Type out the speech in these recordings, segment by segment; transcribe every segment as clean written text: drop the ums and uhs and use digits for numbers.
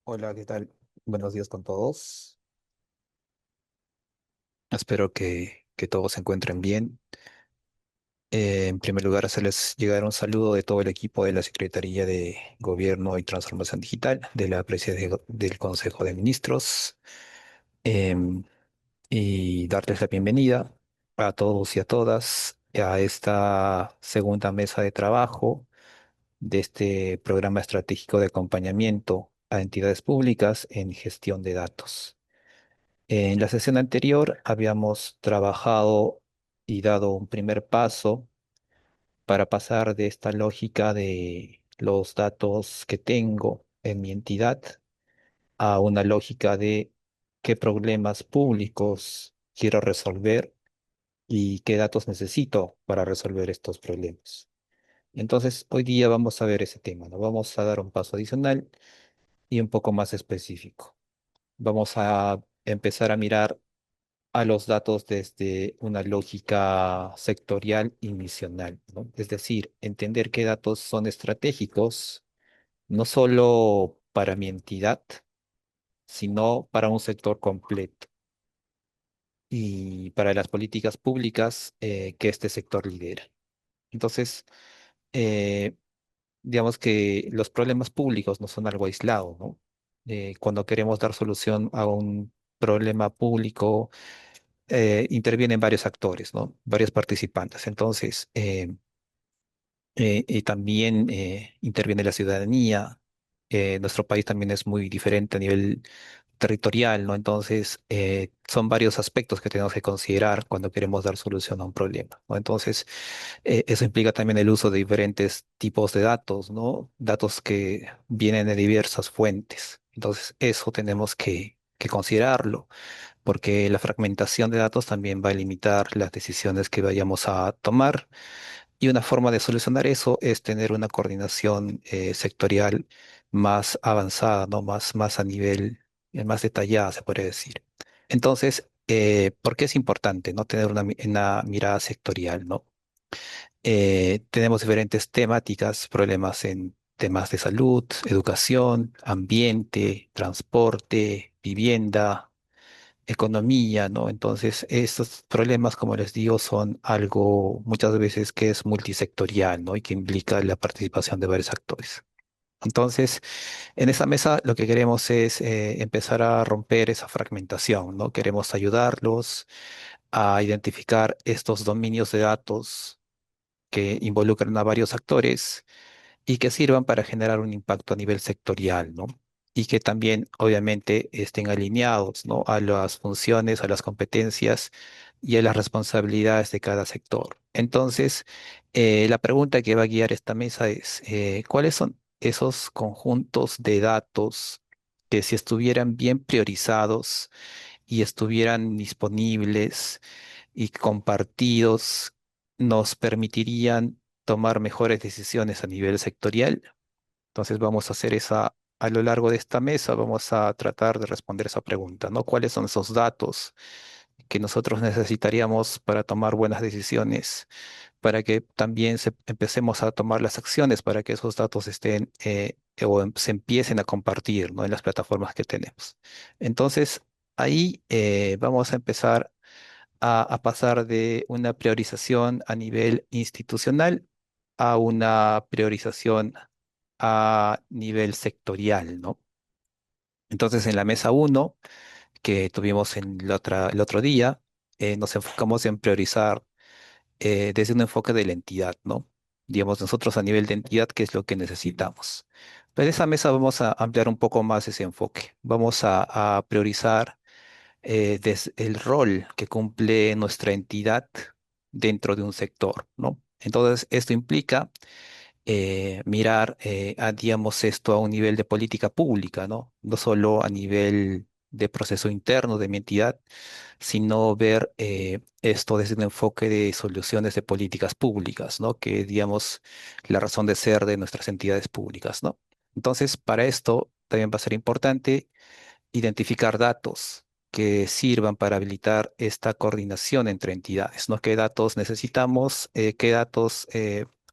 Hola, ¿qué tal? Buenos días con todos. Espero que todos se encuentren bien. En primer lugar, hacerles llegar un saludo de todo el equipo de la Secretaría de Gobierno y Transformación Digital de la Presidencia del Consejo de Ministros, em, y darles la bienvenida a todos y a todas a esta segunda mesa de trabajo de este programa estratégico de acompañamiento a entidades públicas en gestión de datos. En la sesión anterior habíamos trabajado y dado un primer paso para pasar de esta lógica de los datos que tengo en mi entidad a una lógica de qué problemas públicos quiero resolver y qué datos necesito para resolver estos problemas. Entonces, hoy día vamos a ver ese tema, ¿no? Vamos a dar un paso adicional y un poco más específico. Vamos a empezar a mirar a los datos desde una lógica sectorial y misional, ¿no? Es decir, entender qué datos son estratégicos, no solo para mi entidad, sino para un sector completo y para las políticas públicas que este sector lidera. Entonces, eh, digamos que los problemas públicos no son algo aislado, ¿no? Cuando queremos dar solución a un problema público, intervienen varios actores, ¿no? Varios participantes. Entonces, y también interviene la ciudadanía. Nuestro país también es muy diferente a nivel territorial, ¿no? Entonces, son varios aspectos que tenemos que considerar cuando queremos dar solución a un problema, ¿no? Entonces, eso implica también el uso de diferentes tipos de datos, ¿no? Datos que vienen de diversas fuentes. Entonces, eso tenemos que considerarlo porque la fragmentación de datos también va a limitar las decisiones que vayamos a tomar. Y una forma de solucionar eso es tener una coordinación sectorial más avanzada, ¿no? Más a nivel, más detallada, se podría decir. Entonces, ¿por qué es importante, ¿no? Tener una mirada sectorial, ¿no? Tenemos diferentes temáticas, problemas en temas de salud, educación, ambiente, transporte, vivienda, economía, ¿no? Entonces, estos problemas, como les digo, son algo muchas veces que es multisectorial, ¿no? Y que implica la participación de varios actores. Entonces, en esta mesa lo que queremos es empezar a romper esa fragmentación, ¿no? Queremos ayudarlos a identificar estos dominios de datos que involucran a varios actores y que sirvan para generar un impacto a nivel sectorial, ¿no? Y que también, obviamente, estén alineados, ¿no? A las funciones, a las competencias y a las responsabilidades de cada sector. Entonces, la pregunta que va a guiar esta mesa es, ¿cuáles son esos conjuntos de datos que si estuvieran bien priorizados y estuvieran disponibles y compartidos, nos permitirían tomar mejores decisiones a nivel sectorial? Entonces vamos a hacer esa, a lo largo de esta mesa, vamos a tratar de responder esa pregunta, ¿no? ¿Cuáles son esos datos que nosotros necesitaríamos para tomar buenas decisiones, para que también empecemos a tomar las acciones para que esos datos estén se empiecen a compartir, ¿no? En las plataformas que tenemos. Entonces, ahí vamos a empezar a pasar de una priorización a nivel institucional a una priorización a nivel sectorial, ¿no? Entonces, en la mesa uno que tuvimos en el otro día, nos enfocamos en priorizar desde un enfoque de la entidad, ¿no? Digamos, nosotros a nivel de entidad, ¿qué es lo que necesitamos? Pero en esa mesa vamos a ampliar un poco más ese enfoque. Vamos a priorizar el rol que cumple nuestra entidad dentro de un sector, ¿no? Entonces, esto implica mirar, digamos, esto a un nivel de política pública, ¿no? No solo a nivel de proceso interno de mi entidad, sino ver esto desde un enfoque de soluciones de políticas públicas, ¿no? Que, digamos, la razón de ser de nuestras entidades públicas, ¿no? Entonces, para esto también va a ser importante identificar datos que sirvan para habilitar esta coordinación entre entidades, ¿no? ¿Qué datos necesitamos? ¿Qué datos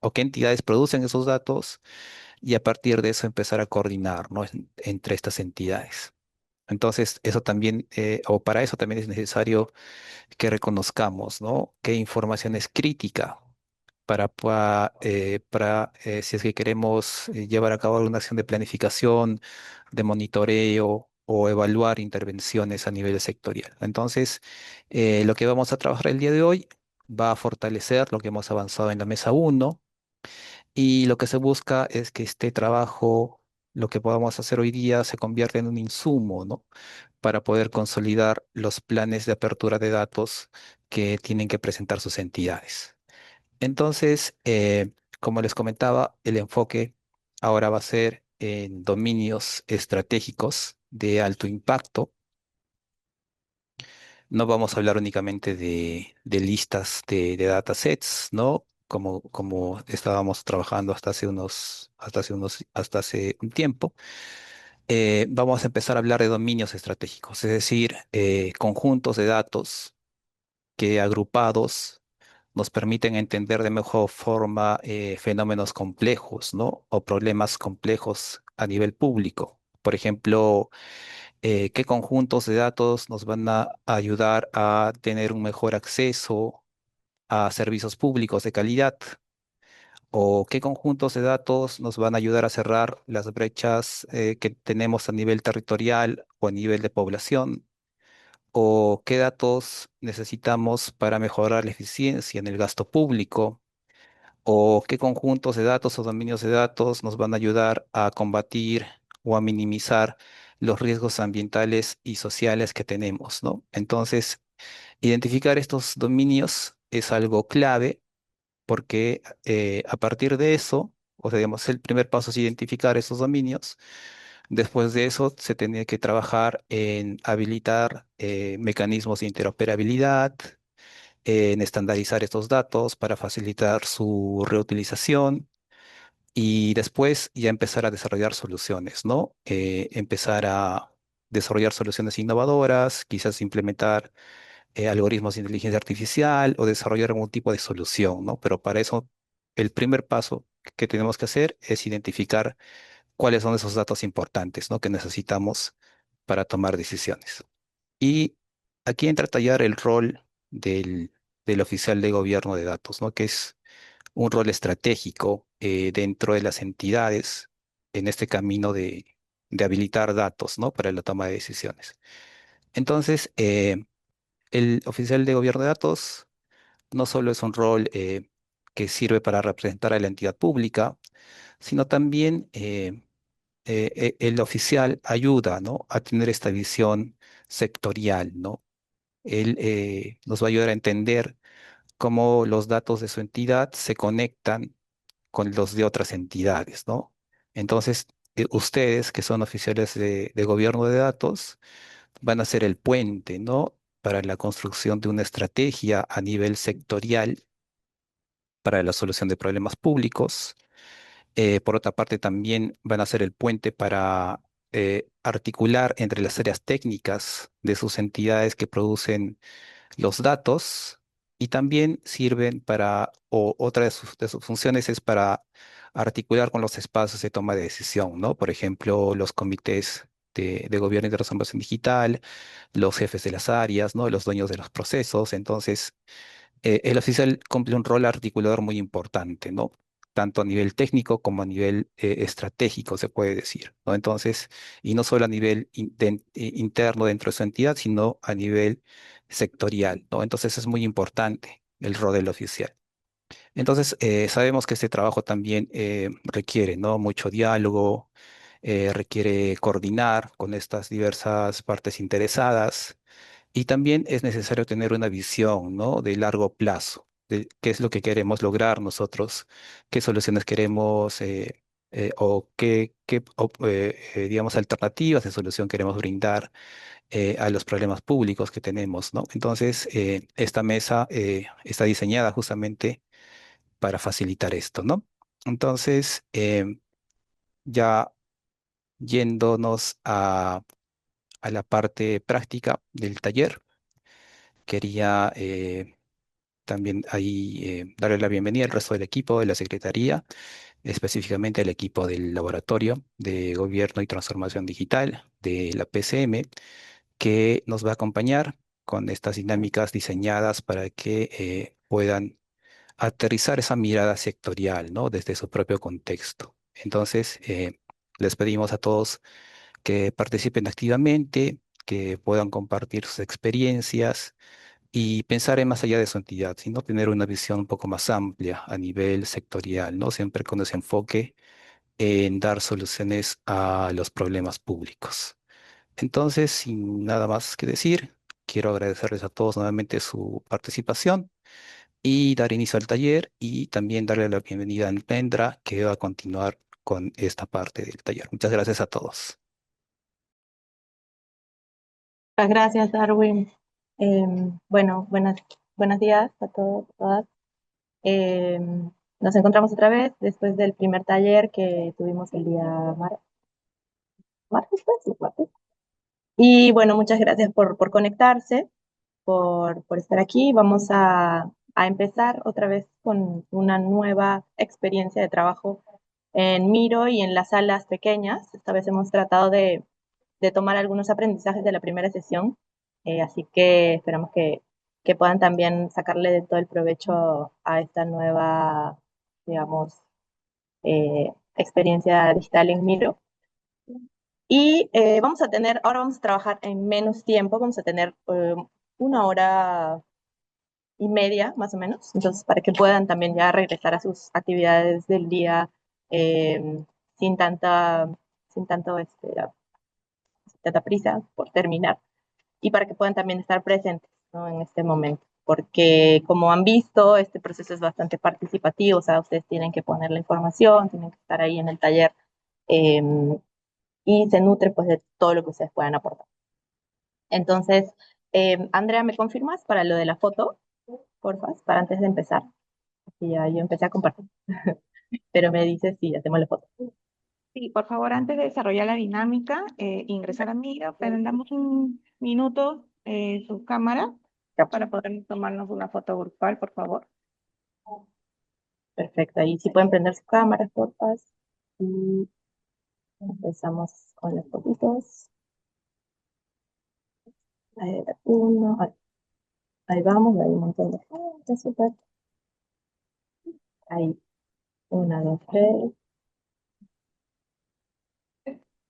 o qué entidades producen esos datos? y a partir de eso empezar a coordinar, ¿no? Entre estas entidades. Entonces, eso también, o para eso también es necesario que reconozcamos, ¿no? Qué información es crítica para si es que queremos llevar a cabo alguna acción de planificación, de monitoreo o evaluar intervenciones a nivel sectorial. Entonces, lo que vamos a trabajar el día de hoy va a fortalecer lo que hemos avanzado en la mesa uno, y lo que se busca es que este trabajo, lo que podamos hacer hoy día, se convierta en un insumo, ¿no? Para poder consolidar los planes de apertura de datos que tienen que presentar sus entidades. Entonces, como les comentaba, el enfoque ahora va a ser en dominios estratégicos de alto impacto. No vamos a hablar únicamente de listas de datasets, ¿no? Como estábamos trabajando hasta hace un tiempo. Vamos a empezar a hablar de dominios estratégicos, es decir, conjuntos de datos que agrupados nos permiten entender de mejor forma fenómenos complejos, ¿no? O problemas complejos a nivel público. Por ejemplo, qué conjuntos de datos nos van a ayudar a tener un mejor acceso a servicios públicos de calidad, o qué conjuntos de datos nos van a ayudar a cerrar las brechas que tenemos a nivel territorial o a nivel de población, o qué datos necesitamos para mejorar la eficiencia en el gasto público, o qué conjuntos de datos o dominios de datos nos van a ayudar a combatir o a minimizar los riesgos ambientales y sociales que tenemos, ¿no? Entonces, identificar estos dominios es algo clave porque a partir de eso, o sea, digamos, el primer paso es identificar esos dominios. Después de eso, se tiene que trabajar en habilitar mecanismos de interoperabilidad, en estandarizar estos datos para facilitar su reutilización y después ya empezar a desarrollar soluciones, ¿no? Empezar a desarrollar soluciones innovadoras, quizás implementar algoritmos de inteligencia artificial o desarrollar algún tipo de solución, ¿no? Pero para eso, el primer paso que tenemos que hacer es identificar cuáles son esos datos importantes, ¿no? Que necesitamos para tomar decisiones. Y aquí entra a tallar el rol del oficial de gobierno de datos, ¿no? Que es un rol estratégico dentro de las entidades en este camino de habilitar datos, ¿no? Para la toma de decisiones. Entonces, el oficial de gobierno de datos no solo es un rol que sirve para representar a la entidad pública, sino también el oficial ayuda, ¿no? A tener esta visión sectorial, ¿no? Él nos va a ayudar a entender cómo los datos de su entidad se conectan con los de otras entidades, ¿no? Entonces, ustedes, que son oficiales de gobierno de datos, van a ser el puente, ¿no? Para la construcción de una estrategia a nivel sectorial para la solución de problemas públicos. Por otra parte, también van a ser el puente para articular entre las áreas técnicas de sus entidades que producen los datos, y también sirven para, o otra de sus funciones es para articular con los espacios de toma de decisión, ¿no? Por ejemplo, los comités de gobierno y de transformación digital, los jefes de las áreas, ¿no? Los dueños de los procesos. Entonces, el oficial cumple un rol articulador muy importante, ¿no? Tanto a nivel técnico como a nivel estratégico, se puede decir, ¿no? Entonces, y no solo a nivel interno dentro de su entidad, sino a nivel sectorial, ¿no? Entonces es muy importante el rol del oficial. Entonces, sabemos que este trabajo también requiere, ¿no? Mucho diálogo, requiere coordinar con estas diversas partes interesadas, y también es necesario tener una visión, ¿no? De largo plazo, de qué es lo que queremos lograr nosotros, qué soluciones queremos o digamos, alternativas de solución queremos brindar a los problemas públicos que tenemos, ¿no? Entonces, esta mesa está diseñada justamente para facilitar esto, ¿no? Entonces, ya yéndonos a la parte práctica del taller, quería también ahí darle la bienvenida al resto del equipo de la Secretaría. específicamente al equipo del Laboratorio de Gobierno y Transformación Digital de la PCM, que nos va a acompañar con estas dinámicas diseñadas para que puedan aterrizar esa mirada sectorial, ¿no? Desde su propio contexto. Entonces, les pedimos a todos que participen activamente, que puedan compartir sus experiencias y pensar en más allá de su entidad, sino tener una visión un poco más amplia a nivel sectorial, ¿no? Siempre con ese enfoque en dar soluciones a los problemas públicos. Entonces, sin nada más que decir, quiero agradecerles a todos nuevamente su participación y dar inicio al taller y también darle la bienvenida a Alpendra, que va a continuar con esta parte del taller. Muchas gracias a todos. Muchas gracias, Darwin. Bueno, buenos días a todos, a todas. Nos encontramos otra vez después del primer taller que tuvimos el día martes, pues, sí, martes. Y bueno, muchas gracias por conectarse, por estar aquí. Vamos a empezar otra vez con una nueva experiencia de trabajo en Miro y en las salas pequeñas. Esta vez hemos tratado de tomar algunos aprendizajes de la primera sesión, así que esperamos que puedan también sacarle de todo el provecho a esta nueva, digamos, experiencia digital en Miro. Y ahora vamos a trabajar en menos tiempo, vamos a tener 1 hora y media más o menos, entonces para que puedan también ya regresar a sus actividades del día eh, sin tanta, sin tanto, sin tanta prisa por terminar y para que puedan también estar presentes, ¿no? En este momento. Porque como han visto, este proceso es bastante participativo, o sea, ustedes tienen que poner la información, tienen que estar ahí en el taller eh, y se nutre pues de todo lo que ustedes puedan aportar. Entonces, Andrea, ¿me confirmas para lo de la foto, porfa, para antes de empezar? Y ya yo empecé a compartir, pero me dices si hacemos la foto. Sí, por favor, antes de desarrollar la dinámica, ingresar a Miro, prendamos un minuto su cámara Ya, para poder tomarnos una foto grupal, por favor. perfecto, ahí si pueden prender sus cámaras, porfa. Y empezamos con las fotitos. Ahí, uno, ahí vamos, hay un montón de fotos, súper. Ahí, una, dos, tres.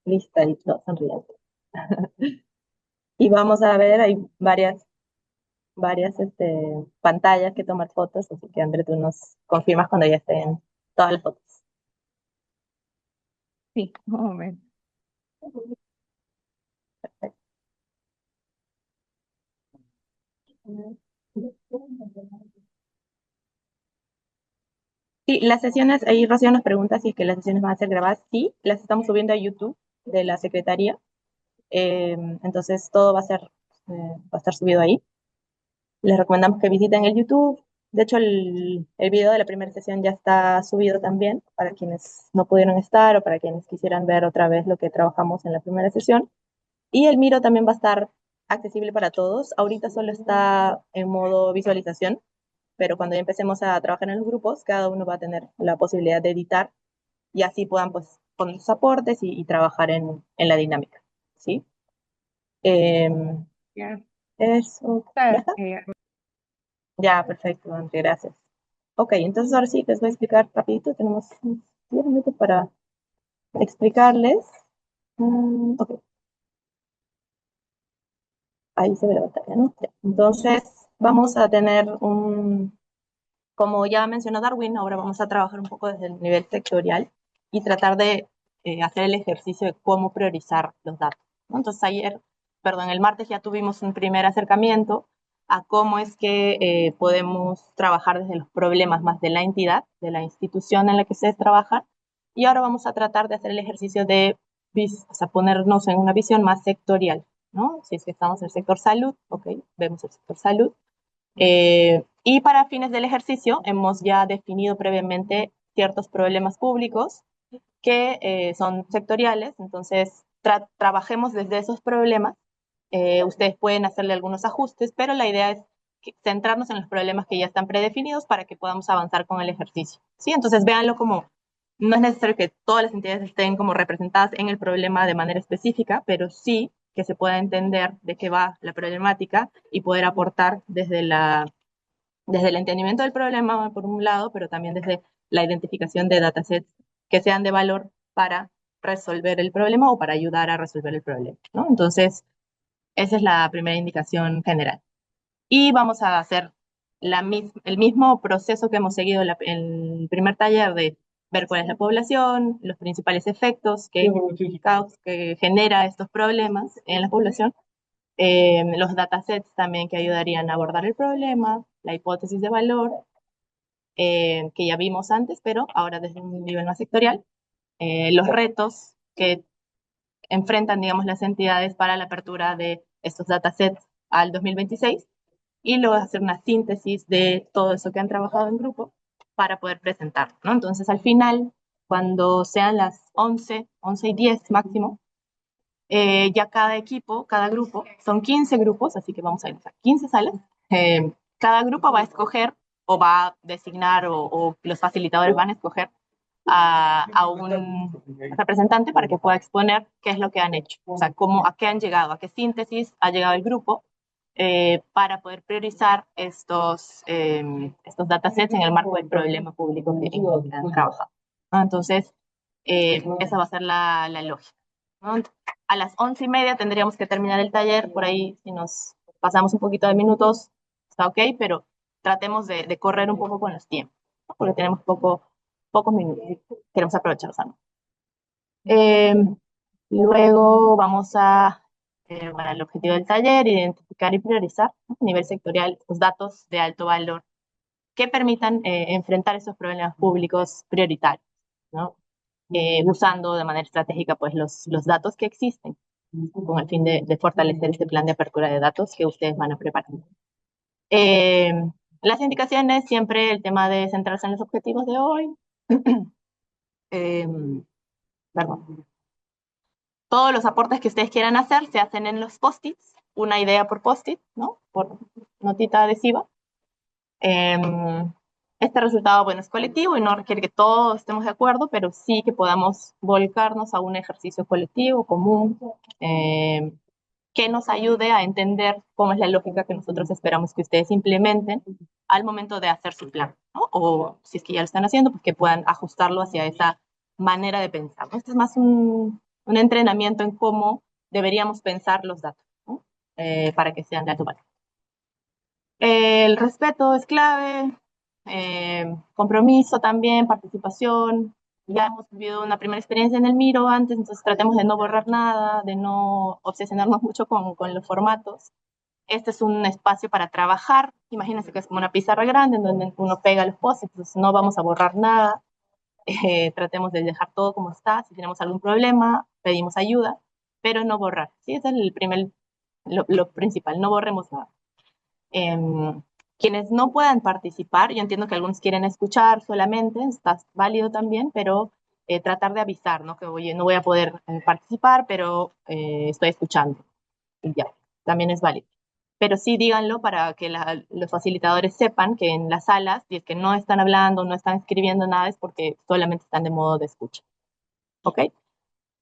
Lista y todo sonriente. Y vamos a ver, hay varias pantallas que tomar fotos, así que André, tú nos confirmas cuando ya estén todas las fotos. Sí, un momento. Sí, las sesiones, ahí Rocío nos pregunta si es que las sesiones van a ser grabadas. Sí, las estamos subiendo a YouTube de la Secretaría. Entonces todo va a estar subido ahí. Les recomendamos que visiten el YouTube. De hecho, el video de la primera sesión ya está subido también para quienes no pudieron estar o para quienes quisieran ver otra vez lo que trabajamos en la primera sesión. Y el Miro también va a estar accesible para todos. Ahorita solo está en modo visualización, pero cuando ya empecemos a trabajar en los grupos, cada uno va a tener la posibilidad de editar y así puedan pues poner sus aportes y trabajar en la dinámica. ¿Sí? Eh, Ya eso. ¿Ya está. está? Ya, perfecto, André, gracias. Ok, entonces ahora sí les voy a explicar rapidito. Tenemos unos 10 minutos para explicarles. Ok, ahí se ve la pantalla, ¿no? Ya. Entonces vamos a tener como ya mencionó Darwin, ahora vamos a trabajar un poco desde el nivel sectorial y tratar de hacer el ejercicio de cómo priorizar los datos, ¿no? Entonces el martes ya tuvimos un primer acercamiento a cómo es que podemos trabajar desde los problemas más de la entidad, de la institución en la que ustedes trabajan, y ahora vamos a tratar de hacer el ejercicio de o sea, ponernos en una visión más sectorial, ¿no? Si es que estamos en el sector salud, ok, vemos el sector salud, y para fines del ejercicio hemos ya definido previamente ciertos problemas públicos que son sectoriales, entonces trabajemos desde esos problemas. Ustedes pueden hacerle algunos ajustes, pero la idea es centrarnos en los problemas que ya están predefinidos para que podamos avanzar con el ejercicio. ¿Sí? Entonces véanlo como no es necesario que todas las entidades estén como representadas en el problema de manera específica, pero sí que se pueda entender de qué va la problemática y poder aportar desde el entendimiento del problema, por un lado, pero también desde la identificación de datasets que sean de valor para resolver el problema o para ayudar a resolver el problema, ¿no? Entonces, esa es la primera indicación general. Y vamos a hacer el mismo proceso que hemos seguido en el primer taller de ver cuál es la población, los principales efectos que genera estos problemas en la población, los datasets también que ayudarían a abordar el problema, la hipótesis de valor, que ya vimos antes, pero ahora desde un nivel más sectorial, los retos que enfrentan, digamos, las entidades para la apertura de estos datasets al 2026 y luego hacer una síntesis de todo eso que han trabajado en grupo para poder presentar, ¿no? Entonces, al final, cuando sean las 11 y 10 máximo, ya cada equipo, cada grupo, son 15 grupos, así que vamos a ir a 15 salas. Cada grupo va a escoger o va a designar o los facilitadores van a escoger a un representante para que pueda exponer qué es lo que han hecho, o sea, cómo, a qué han llegado, a qué síntesis ha llegado el grupo para poder priorizar estos datasets en el marco del problema público que han trabajado. Entonces, esa va a ser la lógica, ¿no? A las 11:30 tendríamos que terminar el taller, por ahí si nos pasamos un poquito de minutos, está ok, pero tratemos de correr un poco con los tiempos, ¿no? Porque tenemos pocos minutos, queremos aprovechar, ¿no? Luego vamos bueno, el objetivo del taller, identificar y priorizar, ¿no? A nivel sectorial los datos de alto valor que permitan enfrentar esos problemas públicos prioritarios, ¿no? Usando de manera estratégica pues los datos que existen con el fin de fortalecer este plan de apertura de datos que ustedes van a preparar. Eh, las indicaciones, siempre el tema de centrarse en los objetivos de hoy. Perdón. Todos los aportes que ustedes quieran hacer se hacen en los post-its, una idea por post-it, ¿no? Por notita adhesiva. Este resultado, bueno, es colectivo y no requiere que todos estemos de acuerdo, pero sí que podamos volcarnos a un ejercicio colectivo, común, que nos ayude a entender cómo es la lógica que nosotros esperamos que ustedes implementen al momento de hacer su plan, ¿no? O si es que ya lo están haciendo, pues que puedan ajustarlo hacia esa manera de pensar, ¿no? Esto es más un entrenamiento en cómo deberíamos pensar los datos, ¿no? Para que sean de alto valor. El respeto es clave, compromiso también, participación. Ya hemos vivido una primera experiencia en el Miro antes, entonces tratemos de no borrar nada, de no obsesionarnos mucho con los formatos. Este es un espacio para trabajar. Imagínense que es como una pizarra grande en donde uno pega los post-its, entonces no vamos a borrar nada. Tratemos de dejar todo como está. Si tenemos algún problema, pedimos ayuda, pero no borrar. ¿Sí? Ese es lo principal, no borremos nada. Quienes no puedan participar, yo entiendo que algunos quieren escuchar solamente, está válido también, pero tratar de avisar, ¿no? Que oye, no voy a poder participar, pero estoy escuchando. Y ya, también es válido. Pero sí díganlo para que los facilitadores sepan que en las salas, si es que no están hablando, no están escribiendo nada, es porque solamente están de modo de escucha. ¿Ok?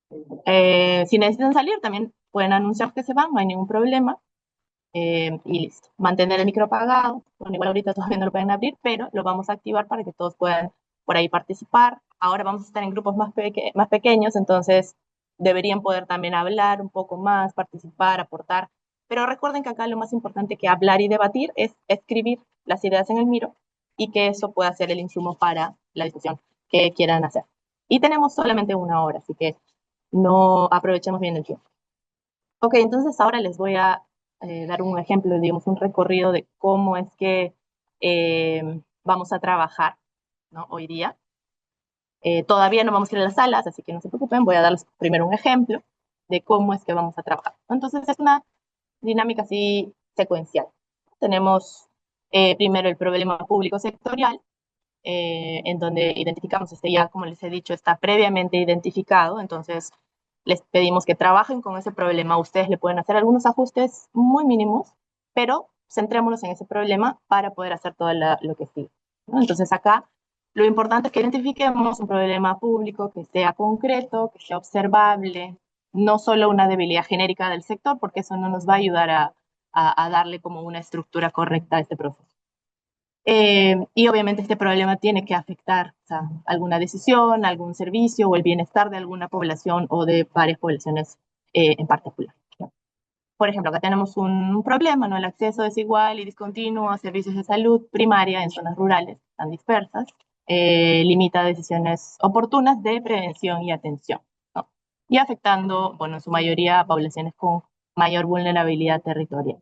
Si necesitan salir, también pueden anunciar que se van, no hay ningún problema. Y listo. Mantener el micro apagado. Bueno, igual ahorita todavía no lo pueden abrir, pero lo vamos a activar para que todos puedan por ahí participar. Ahora vamos a estar en grupos más pequeños, entonces deberían poder también hablar un poco más, participar, aportar. Pero recuerden que acá lo más importante que hablar y debatir es escribir las ideas en el miro y que eso pueda ser el insumo para la discusión que quieran hacer. Y tenemos solamente 1 hora, así que no aprovechemos bien el tiempo. Ok, entonces ahora les voy a dar un ejemplo, digamos, un recorrido de cómo es que vamos a trabajar, ¿no? Hoy día. Todavía no vamos a ir a las salas, así que no se preocupen, voy a darles primero un ejemplo de cómo es que vamos a trabajar. Entonces es una dinámica así secuencial. Tenemos primero el problema público sectorial, en donde identificamos, ya como les he dicho, está previamente identificado, entonces les pedimos que trabajen con ese problema. Ustedes le pueden hacer algunos ajustes muy mínimos, pero centrémonos en ese problema para poder hacer todo lo que sigue, ¿no? Entonces acá lo importante es que identifiquemos un problema público que sea concreto, que sea observable, no solo una debilidad genérica del sector, porque eso no nos va a ayudar a darle como una estructura correcta a este proceso. Y obviamente este problema tiene que afectar, o sea, alguna decisión, algún servicio o el bienestar de alguna población o de varias poblaciones en particular. Por ejemplo, acá tenemos un problema, ¿no? El acceso desigual y discontinuo a servicios de salud primaria en zonas rurales tan dispersas limita decisiones oportunas de prevención y atención, ¿no? Y afectando, bueno, en su mayoría a poblaciones con mayor vulnerabilidad territorial.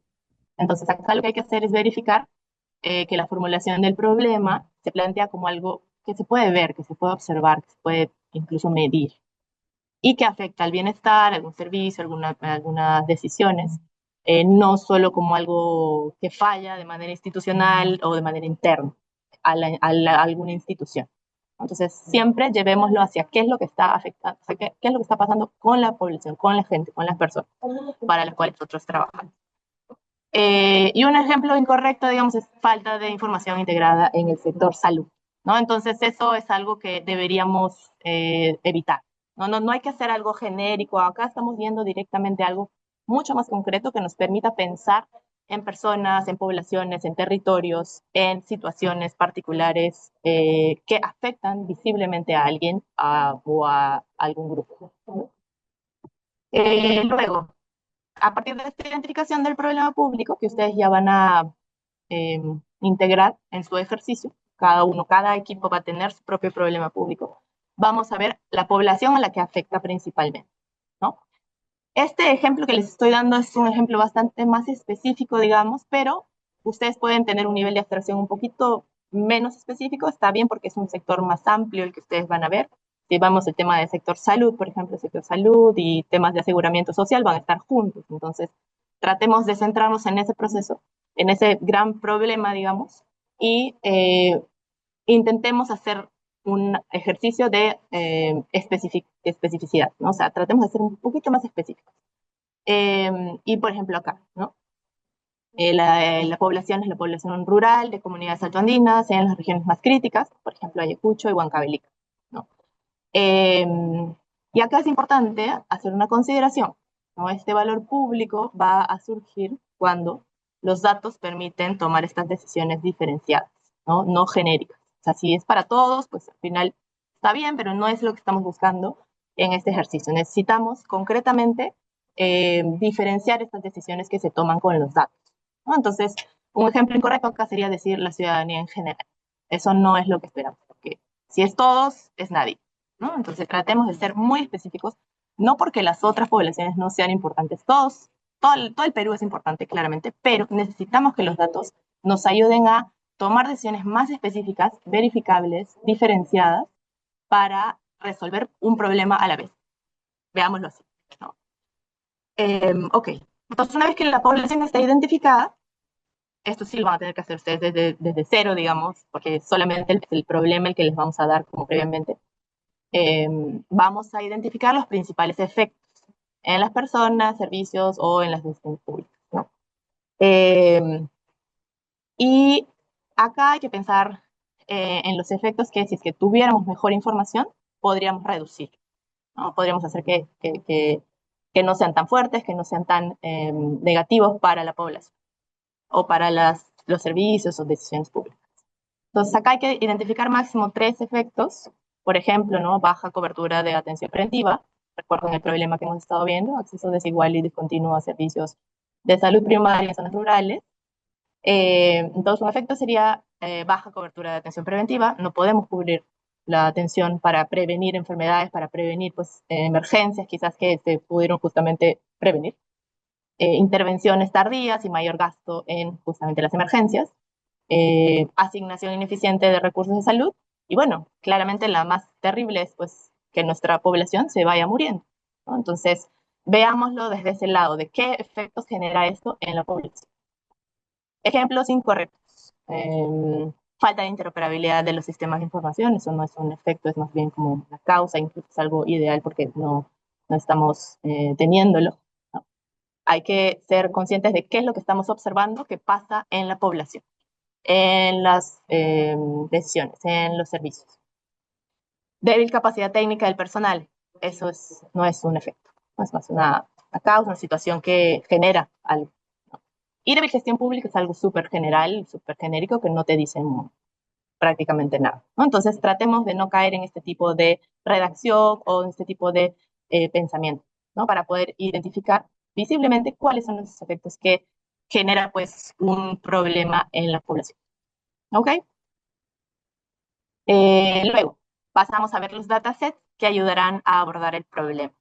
Entonces, acá lo que hay que hacer es verificar que la formulación del problema se plantea como algo que se puede ver, que se puede observar, que se puede incluso medir y que afecta al bienestar, algún servicio, algunas decisiones, no solo como algo que falla de manera institucional o de manera interna a alguna institución. Entonces, siempre llevémoslo hacia qué es lo que está afectando, o sea, qué es lo que está pasando con la población, con la gente, con las personas para las cuales nosotros trabajamos. Y un ejemplo incorrecto, digamos, es falta de información integrada en el sector salud, ¿no? Entonces, eso es algo que deberíamos evitar. No hay que hacer algo genérico. Acá estamos viendo directamente algo mucho más concreto que nos permita pensar en personas, en poblaciones, en territorios, en situaciones particulares que afectan visiblemente a alguien o a algún grupo. Luego, a partir de esta identificación del problema público que ustedes ya van a eh, integrar en su ejercicio, cada equipo va a tener su propio problema público, vamos a ver la población a la que afecta principalmente, ¿no? Este ejemplo que les estoy dando es un ejemplo bastante más específico, digamos, pero ustedes pueden tener un nivel de abstracción un poquito menos específico, está bien porque es un sector más amplio el que ustedes van a ver. Si vamos al tema del sector salud, por ejemplo, el sector salud y temas de aseguramiento social van a estar juntos. Entonces, tratemos de centrarnos en ese proceso, en ese gran problema, digamos, y intentemos hacer un ejercicio de especificidad, ¿no? O sea, tratemos de ser un poquito más específicos. Y por ejemplo acá, ¿no? La población es la población rural de comunidades altoandinas en las regiones más críticas, por ejemplo Ayacucho y Huancavelica, ¿no? Eh, y acá es importante hacer una consideración, ¿no? Este valor público va a surgir cuando los datos permiten tomar estas decisiones diferenciadas, no genéricas. O sea, si es para todos, pues al final está bien, pero no es lo que estamos buscando en este ejercicio. Necesitamos concretamente diferenciar estas decisiones que se toman con los datos, ¿no? Entonces, un ejemplo incorrecto acá sería decir la ciudadanía en general. Eso no es lo que esperamos, porque si es todos, es nadie, ¿no? Entonces, tratemos de ser muy específicos, no porque las otras poblaciones no sean importantes, todo el Perú es importante, claramente, pero necesitamos que los datos nos ayuden a tomar decisiones más específicas, verificables, diferenciadas, para resolver un problema a la vez. Veámoslo así, ¿no? Ok, entonces una vez que la población está identificada, esto sí lo van a tener que hacer ustedes desde cero, digamos, porque solamente es el problema el que les vamos a dar como previamente. Vamos a identificar los principales efectos en las personas, servicios o en las decisiones públicas, ¿no? Y acá hay que pensar en los efectos que si es que tuviéramos mejor información, podríamos reducir, ¿no? Podríamos hacer que no sean tan fuertes, que no sean tan negativos para la población o para los servicios o decisiones públicas. Entonces, acá hay que identificar máximo 3 efectos. Por ejemplo, ¿no? Baja cobertura de atención preventiva. Recuerden el problema que hemos estado viendo, acceso desigual y discontinuo a servicios de salud primaria en zonas rurales. Entonces, un efecto sería baja cobertura de atención preventiva. No podemos cubrir la atención para prevenir enfermedades, para prevenir pues, emergencias quizás que se pudieron justamente prevenir. Intervenciones tardías y mayor gasto en justamente las emergencias. Asignación ineficiente de recursos de salud. Y bueno, claramente la más terrible es pues, que nuestra población se vaya muriendo, ¿no? Entonces, veámoslo desde ese lado, de qué efectos genera esto en la población. Ejemplos incorrectos. Falta de interoperabilidad de los sistemas de información, eso no es un efecto, es más bien como una causa, incluso es algo ideal porque no estamos teniéndolo, ¿no? Hay que ser conscientes de qué es lo que estamos observando que pasa en la población. en las decisiones, en los servicios. Débil capacidad técnica del personal, eso no es un efecto, no es más una causa, una situación que genera algo. Y débil gestión pública es algo súper general, súper genérico, que no te dicen prácticamente nada, ¿no? Entonces tratemos de no caer en este tipo de redacción o en este tipo de pensamiento, ¿no? Para poder identificar visiblemente cuáles son los efectos que genera pues un problema en la población. ¿Ok? Luego, pasamos a ver los datasets que ayudarán a abordar el problema.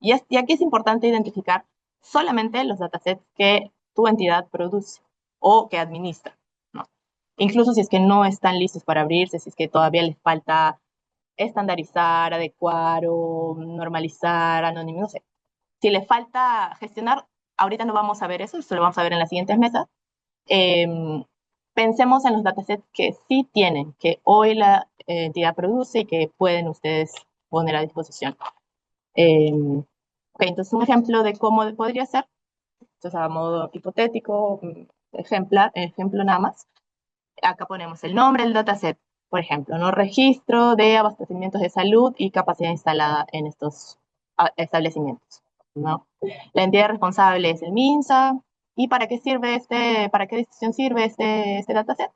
Y aquí es importante identificar solamente los datasets que tu entidad produce o que administra, ¿no? Incluso si es que no están listos para abrirse, si es que todavía les falta estandarizar, adecuar o normalizar, anonimizar, no sé. Si les falta gestionar, ahorita no vamos a ver eso lo vamos a ver en las siguientes mesas. Pensemos en los datasets que sí tienen, que hoy la entidad produce y que pueden ustedes poner a disposición. Ok, entonces un ejemplo de cómo podría ser, entonces a modo hipotético, ejemplo nada más. Acá ponemos el nombre del dataset, por ejemplo, ¿no? Registro de abastecimientos de salud y capacidad instalada en estos establecimientos, ¿no? La entidad responsable es el MINSA. ¿Y para qué sirve para qué decisión sirve este dataset?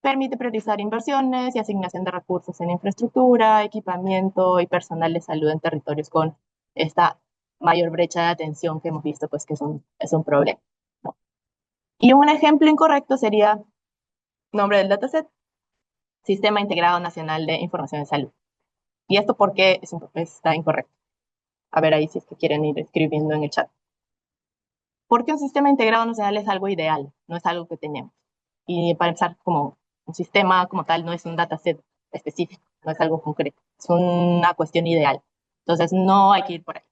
Permite priorizar inversiones y asignación de recursos en infraestructura, equipamiento y personal de salud en territorios con esta mayor brecha de atención que hemos visto, pues que es un problema, ¿no? Y un ejemplo incorrecto sería nombre del dataset, Sistema Integrado Nacional de Información de Salud. ¿Y esto por qué está incorrecto? A ver ahí si es que quieren ir escribiendo en el chat. Porque un sistema integrado nacional es algo ideal, no es algo que tenemos. Y para empezar, como un sistema como tal no es un dataset específico, no es algo concreto, es una cuestión ideal. Entonces no hay que ir por ahí.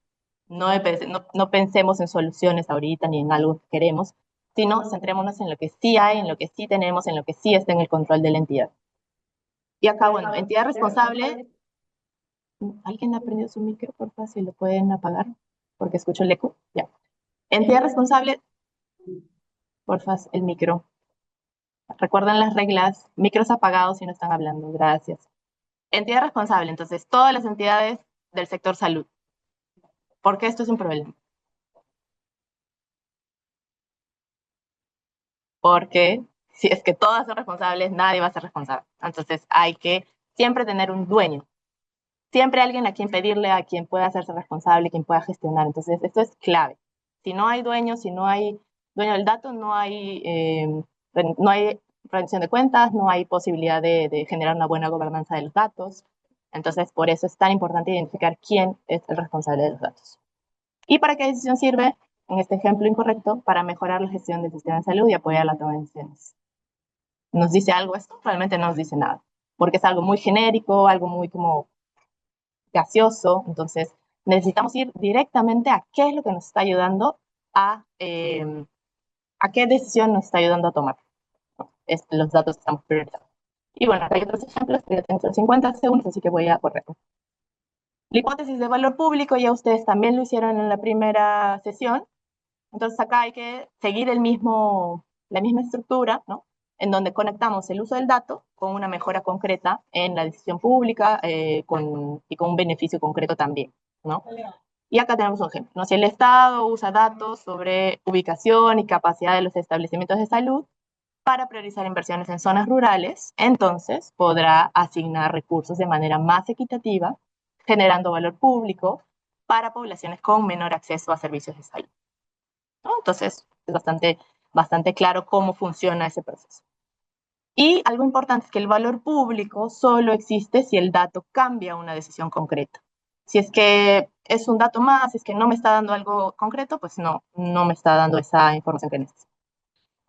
No pensemos en soluciones ahorita ni en algo que queremos, sino centrémonos en lo que sí hay, en lo que sí tenemos, en lo que sí está en el control de la entidad. Y acá, bueno, entidad responsable. ¿Alguien ha prendido su micro, por favor? Si lo pueden apagar, porque escucho el eco. Ya. Entidad responsable, por favor, el micro. Recuerden las reglas, micros apagados si no están hablando. Gracias. Entidad responsable, entonces, todas las entidades del sector salud. ¿Por qué esto es un problema? Porque si es que todas son responsables, nadie va a ser responsable. Entonces, hay que siempre tener un dueño. Siempre alguien a quien pedirle, a quien pueda hacerse responsable, quien pueda gestionar. Entonces, esto es clave. Si no hay dueño, si no hay dueño del dato, no hay rendición de cuentas, no hay posibilidad de generar una buena gobernanza de los datos. Entonces, por eso es tan importante identificar quién es el responsable de los datos. ¿Y para qué decisión sirve? En este ejemplo incorrecto, para mejorar la gestión del sistema de salud y apoyar la toma de decisiones. ¿Nos dice algo esto? Realmente no nos dice nada, porque es algo muy genérico, algo muy como gaseoso. Entonces, necesitamos ir directamente a qué es lo que nos está ayudando a qué decisión nos está ayudando a tomar, ¿no? Los datos que estamos priorizando. Y bueno, acá hay otros ejemplos, pero ya tengo 50 segundos, así que voy a correr. La hipótesis de valor público ya ustedes también lo hicieron en la primera sesión. Entonces acá hay que seguir la misma estructura, ¿no? En donde conectamos el uso del dato con una mejora concreta en la decisión pública y con un beneficio concreto también, ¿no? Y acá tenemos un ejemplo, ¿no? Si el Estado usa datos sobre ubicación y capacidad de los establecimientos de salud para priorizar inversiones en zonas rurales, entonces podrá asignar recursos de manera más equitativa, generando valor público para poblaciones con menor acceso a servicios de salud, ¿no? Entonces, es bastante claro cómo funciona ese proceso. Y algo importante es que el valor público solo existe si el dato cambia una decisión concreta. Si es que es un dato más, si es que no me está dando algo concreto, pues no me está dando esa información que necesito.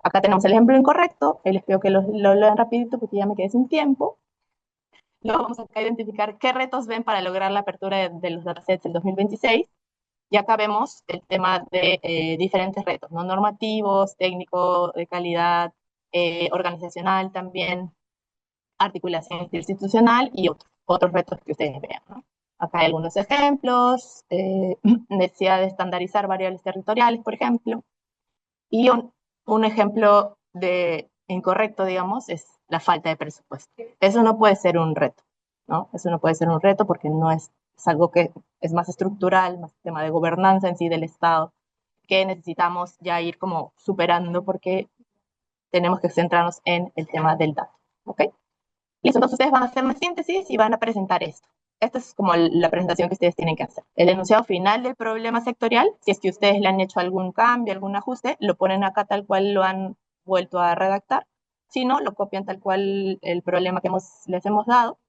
Acá tenemos el ejemplo incorrecto, les pido que lo lean rapidito porque ya me quedé sin tiempo. Luego vamos a identificar qué retos ven para lograr la apertura de los datasets del 2026. Y acá vemos el tema de diferentes retos, ¿no? Normativos, técnicos, de calidad, organizacional también, articulación institucional y otros retos que ustedes vean, ¿no? Acá hay algunos ejemplos, necesidad de estandarizar variables territoriales, por ejemplo, y un ejemplo incorrecto, digamos, es la falta de presupuesto. Eso no puede ser un reto, ¿no? Eso no puede ser un reto porque no es algo que es más estructural, más tema de gobernanza en sí del Estado, que necesitamos ya ir como superando porque tenemos que centrarnos en el tema del dato, ¿ok? Listo, entonces ustedes van a hacer una síntesis y van a presentar esto. Esta es como la presentación que ustedes tienen que hacer. El enunciado final del problema sectorial, si es que ustedes le han hecho algún cambio, algún ajuste, lo ponen acá tal cual lo han vuelto a redactar. Si no, lo copian tal cual el problema que les hemos dado.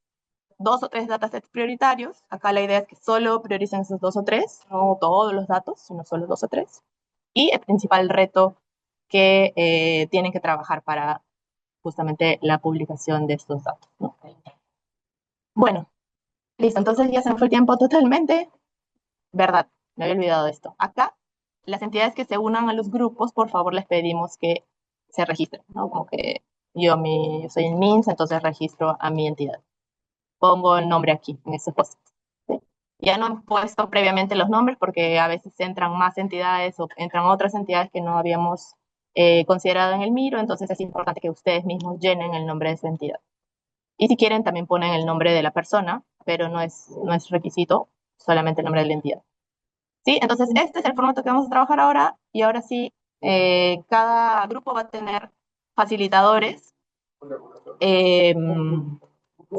2 o 3 datasets prioritarios. Acá la idea es que solo prioricen esos 2 o 3, no todos los datos, sino solo 2 o 3. Y el principal reto que tienen que trabajar para justamente la publicación de estos datos, ¿no? Bueno, listo, entonces ya se me fue el tiempo totalmente. Verdad, me había olvidado de esto. Acá, las entidades que se unan a los grupos, por favor, les pedimos que se registren, ¿no? Como que yo soy el MINS, entonces registro a mi entidad. Pongo el nombre aquí, en ese post. ¿Sí? Ya no he puesto previamente los nombres porque a veces entran más entidades o entran otras entidades que no habíamos considerado en el Miro, entonces es importante que ustedes mismos llenen el nombre de su entidad. Y si quieren, también ponen el nombre de la persona, pero no es requisito, solamente el nombre de la entidad. ¿Sí? Entonces, este es el formato que vamos a trabajar ahora. Y ahora sí, cada grupo va a tener facilitadores.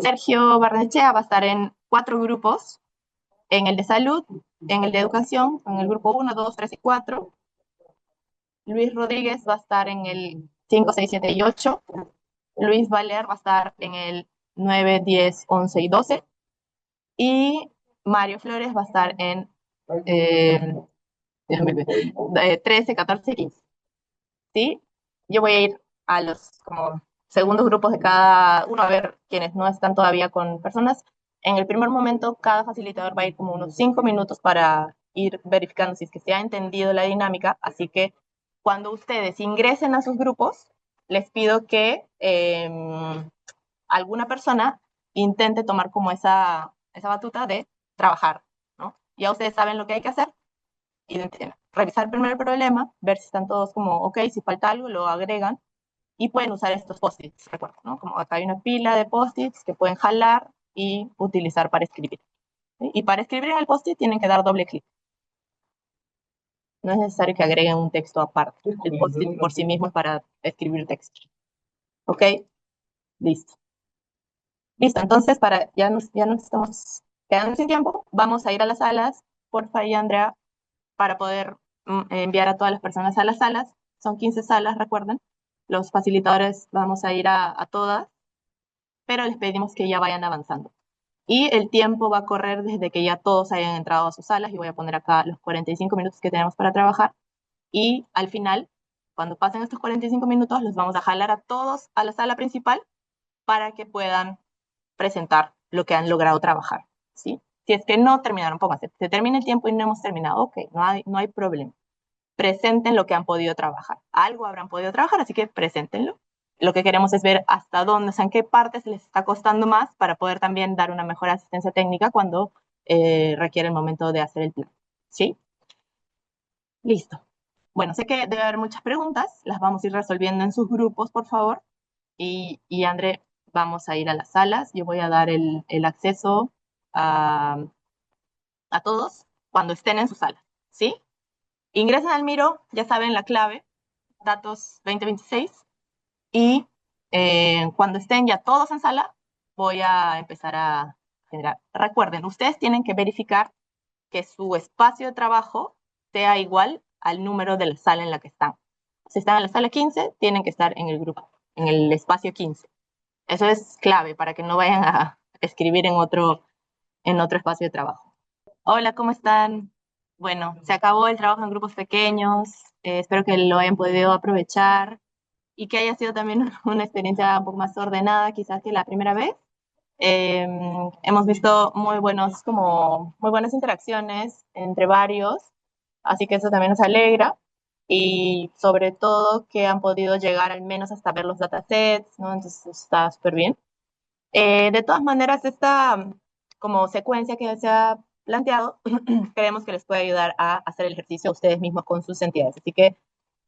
Sergio Barnechea va a estar en 4 grupos, en el de salud, en el de educación, en el grupo 1, 2, 3 y 4. Luis Rodríguez va a estar en el 5, 6, 7 y 8. Luis Valer va a estar en el 9, 10, 11 y 12. Y Mario Flores va a estar en 13, 14 y 15. ¿Sí? Yo voy a ir a los como segundos grupos de cada uno a ver quienes no están todavía con personas. En el primer momento, cada facilitador va a ir como unos 5 minutos para ir verificando si es que se ha entendido la dinámica. Así que cuando ustedes ingresen a sus grupos, les pido que alguna persona intente tomar como esa batuta de trabajar, ¿no? Ya ustedes saben lo que hay que hacer, revisar primero el problema, ver si están todos como, ok, si falta algo, lo agregan y pueden usar estos post-its, recuerdo, ¿no? Como acá hay una pila de post-its que pueden jalar y utilizar para escribir. ¿Sí? Y para escribir en el post-it tienen que dar doble clic. No es necesario que agreguen un texto aparte. El post-it por sí mismo es para escribir texto. ¿Ok? Listo. Listo, entonces ya nos estamos quedando sin tiempo, vamos a ir a las salas, porfa y Andrea, para poder enviar a todas las personas a las salas. Son 15 salas, recuerden. Los facilitadores vamos a ir a todas, pero les pedimos que ya vayan avanzando. Y el tiempo va a correr desde que ya todos hayan entrado a sus salas, y voy a poner acá los 45 minutos que tenemos para trabajar. Y al final, cuando pasen estos 45 minutos, los vamos a jalar a todos a la sala principal para que puedan presentar lo que han logrado trabajar, ¿sí? Si es que no terminaron, pónganse, se termina el tiempo y no hemos terminado, ok, no hay problema. Presenten lo que han podido trabajar. Algo habrán podido trabajar, así que preséntenlo. Lo que queremos es ver hasta dónde, o sea, en qué partes les está costando más para poder también dar una mejor asistencia técnica cuando requiere el momento de hacer el plan, ¿sí? Listo. Bueno, sé que debe haber muchas preguntas, las vamos a ir resolviendo en sus grupos, por favor. Y André, vamos a ir a las salas. Yo voy a dar el acceso a todos cuando estén en su sala, ¿sí? Ingresen al Miro, ya saben la clave, datos 2026, y cuando estén ya todos en sala, voy a empezar a generar. Recuerden, ustedes tienen que verificar que su espacio de trabajo sea igual al número de la sala en la que están. Si están en la sala 15, tienen que estar en el grupo, en el espacio 15. Eso es clave para que no vayan a escribir en otro espacio de trabajo. Hola, ¿cómo están? Bueno, se acabó el trabajo en grupos pequeños. Espero que lo hayan podido aprovechar y que haya sido también una experiencia un poco más ordenada quizás que la primera vez. Hemos visto muy buenas interacciones entre varios, así que eso también nos alegra, y sobre todo que han podido llegar al menos hasta ver los datasets, ¿no? Entonces está súper bien. De todas maneras, esta como secuencia que se ha planteado, creemos que les puede ayudar a hacer el ejercicio a ustedes mismos con sus entidades. Así que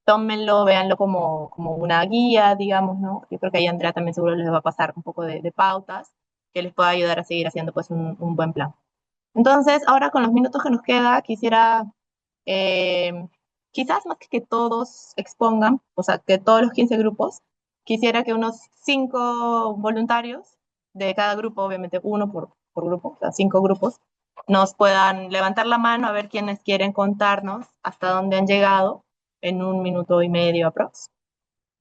tómenlo, véanlo como una guía, digamos, ¿no? Yo creo que ahí Andrea también seguro les va a pasar un poco de pautas que les pueda ayudar a seguir haciendo pues un buen plan. Entonces, ahora con los minutos que nos queda, quisiera, eh, quizás más que todos expongan, o sea, que todos los 15 grupos, quisiera que unos 5 voluntarios de cada grupo, obviamente uno por grupo, o sea, 5 grupos, nos puedan levantar la mano a ver quiénes quieren contarnos hasta dónde han llegado en 1 minuto y medio aprox,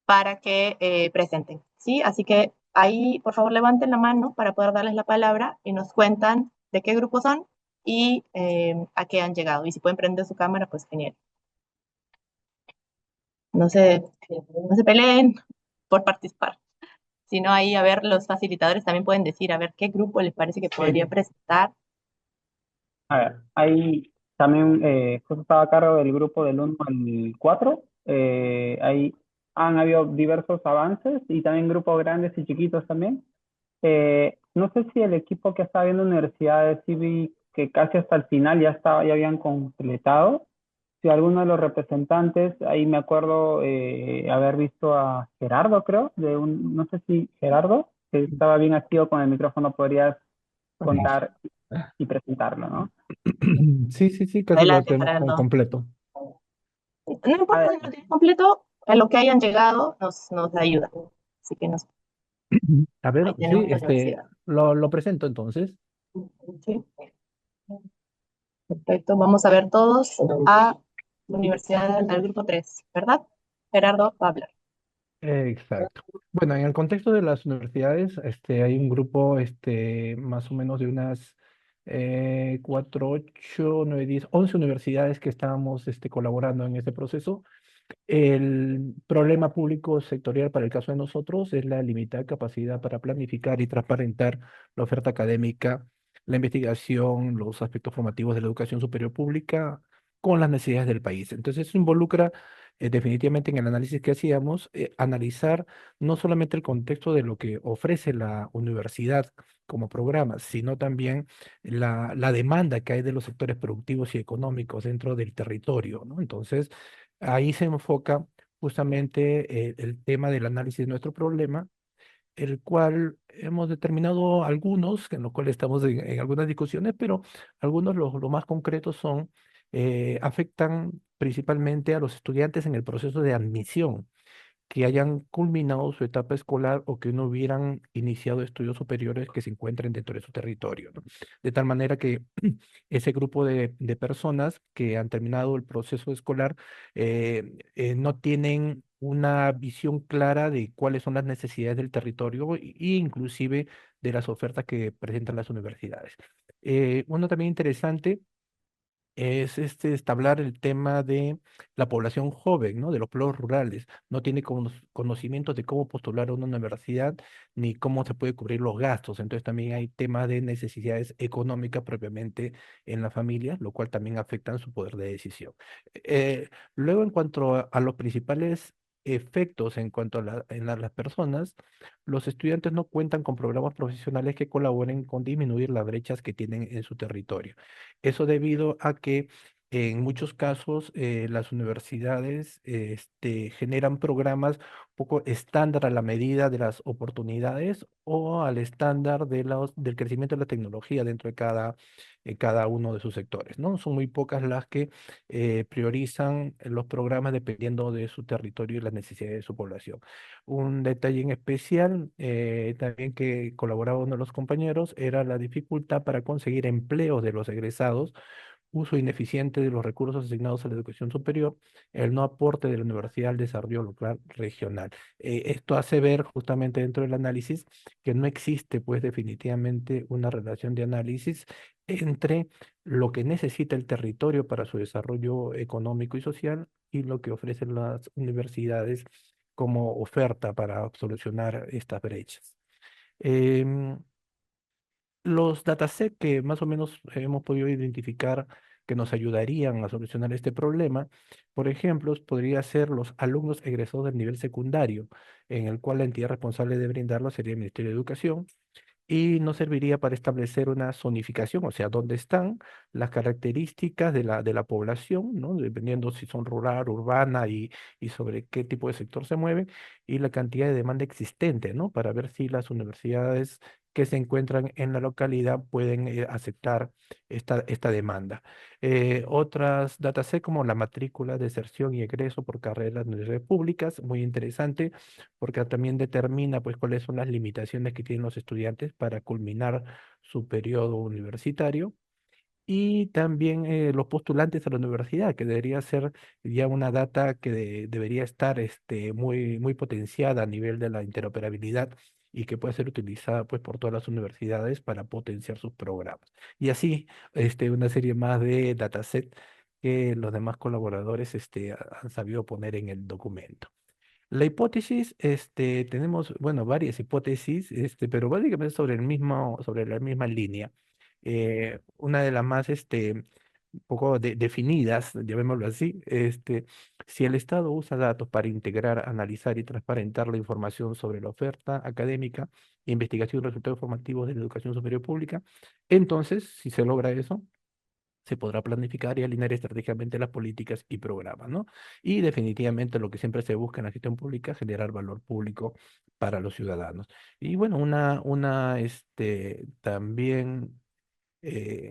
para que presenten, ¿sí? Así que ahí, por favor, levanten la mano para poder darles la palabra y nos cuentan de qué grupo son y a qué han llegado. Y si pueden prender su cámara, pues genial. No se, no se peleen por participar, sino ahí a ver, los facilitadores también pueden decir a ver qué grupo les parece que podría Sí, presentar. a ver, ahí también justo estaba a cargo del grupo del 1 al 4. Ahí han habido diversos avances y también grupos grandes y chiquitos también. No sé si el equipo que estaba viendo universidades sí vi que casi hasta el final ya habían completado. Si alguno de los representantes, ahí me acuerdo haber visto a Gerardo, creo, no sé si Gerardo, que estaba bien activo con el micrófono, podrías contar y presentarlo, ¿no? Sí, sí, sí, casi lo Adelante, tenemos Gerardo. completo. No A importa ver, si no tienes completo, a lo que hayan llegado nos ayuda. Así que A ver, ahí sí, tenemos la universidad. lo presento entonces. ¿Sí? Perfecto, vamos a ver todos a Universidad del Grupo 3, ¿verdad? Gerardo va a hablar. Exacto. Bueno, en el contexto de las universidades, hay un grupo, más o menos de unas 4, 8, 9, 10, 11 universidades que estábamos, colaborando en este proceso. El problema público sectorial para el caso de nosotros es la limitada capacidad para planificar y transparentar la oferta académica, la investigación, los aspectos formativos de la educación superior pública con las necesidades del país. Entonces, eso involucra definitivamente en el análisis que hacíamos, analizar no solamente el contexto de lo que ofrece la universidad como programa, sino también la demanda que hay de los sectores productivos y económicos dentro del territorio, ¿no? Entonces, ahí se enfoca justamente el tema del análisis de nuestro problema, el cual hemos determinado algunos, en los cuales estamos en algunas discusiones, pero algunos los más concretos son, afectan principalmente a los estudiantes en el proceso de admisión que hayan culminado su etapa escolar o que no hubieran iniciado estudios superiores que se encuentren dentro de su territorio, ¿no? De tal manera que ese grupo de personas que han terminado el proceso escolar no tienen una visión clara de cuáles son las necesidades del territorio e inclusive de las ofertas que presentan las universidades. Uno también interesante es establecer el tema de la población joven, ¿no? De los pueblos rurales. No tiene conocimientos de cómo postular a una universidad ni cómo se puede cubrir los gastos. Entonces también hay temas de necesidades económicas propiamente en la familia, lo cual también afecta su poder de decisión. Luego, en cuanto a los principales efectos en cuanto a las personas, los estudiantes no cuentan con programas profesionales que colaboren con disminuir las brechas que tienen en su territorio. Eso debido a que en muchos casos las universidades generan programas un poco estándar a la medida de las oportunidades o al estándar del crecimiento de la tecnología dentro de cada uno de sus sectores, ¿no? Son muy pocas las que priorizan los programas dependiendo de su territorio y las necesidades de su población. Un detalle en especial, también que colaboraba uno de los compañeros, era la dificultad para conseguir empleo de los egresados, uso ineficiente de los recursos asignados a la educación superior, el no aporte de la universidad al desarrollo local regional. Esto hace ver justamente dentro del análisis que no existe pues definitivamente una relación de análisis entre lo que necesita el territorio para su desarrollo económico y social y lo que ofrecen las universidades como oferta para solucionar estas brechas. Em, los datasets que más o menos hemos podido identificar que nos ayudarían a solucionar este problema, por ejemplo, podría ser los alumnos egresados del nivel secundario, en el cual la entidad responsable de brindarlo sería el Ministerio de Educación, y nos serviría para establecer una zonificación, o sea, dónde están las características de la población, ¿no? Dependiendo si son rural, urbana y sobre qué tipo de sector se mueve, y la cantidad de demanda existente, ¿no? Para ver si las universidades que se encuentran en la localidad pueden aceptar esta demanda. Otras datasets como la matrícula, deserción y egreso por carreras de universidades públicas, muy interesante, porque también determina pues cuáles son las limitaciones que tienen los estudiantes para culminar su periodo universitario. Y también los postulantes a la universidad, que debería ser ya una data que debería estar muy, muy potenciada a nivel de la interoperabilidad y que puede ser utilizada pues, por todas las universidades para potenciar sus programas. Y así, una serie más de dataset que los demás colaboradores han sabido poner en el documento. La hipótesis, tenemos, bueno, varias hipótesis, pero básicamente sobre la misma línea. Una de las más, un poco definidas, llamémoslo así, si el Estado usa datos para integrar, analizar y transparentar la información sobre la oferta académica, investigación y resultados formativos de la educación superior pública, entonces, si se logra eso, se podrá planificar y alinear estratégicamente las políticas y programas, ¿no? Y definitivamente lo que siempre se busca en la gestión pública, generar valor público para los ciudadanos. Y bueno, también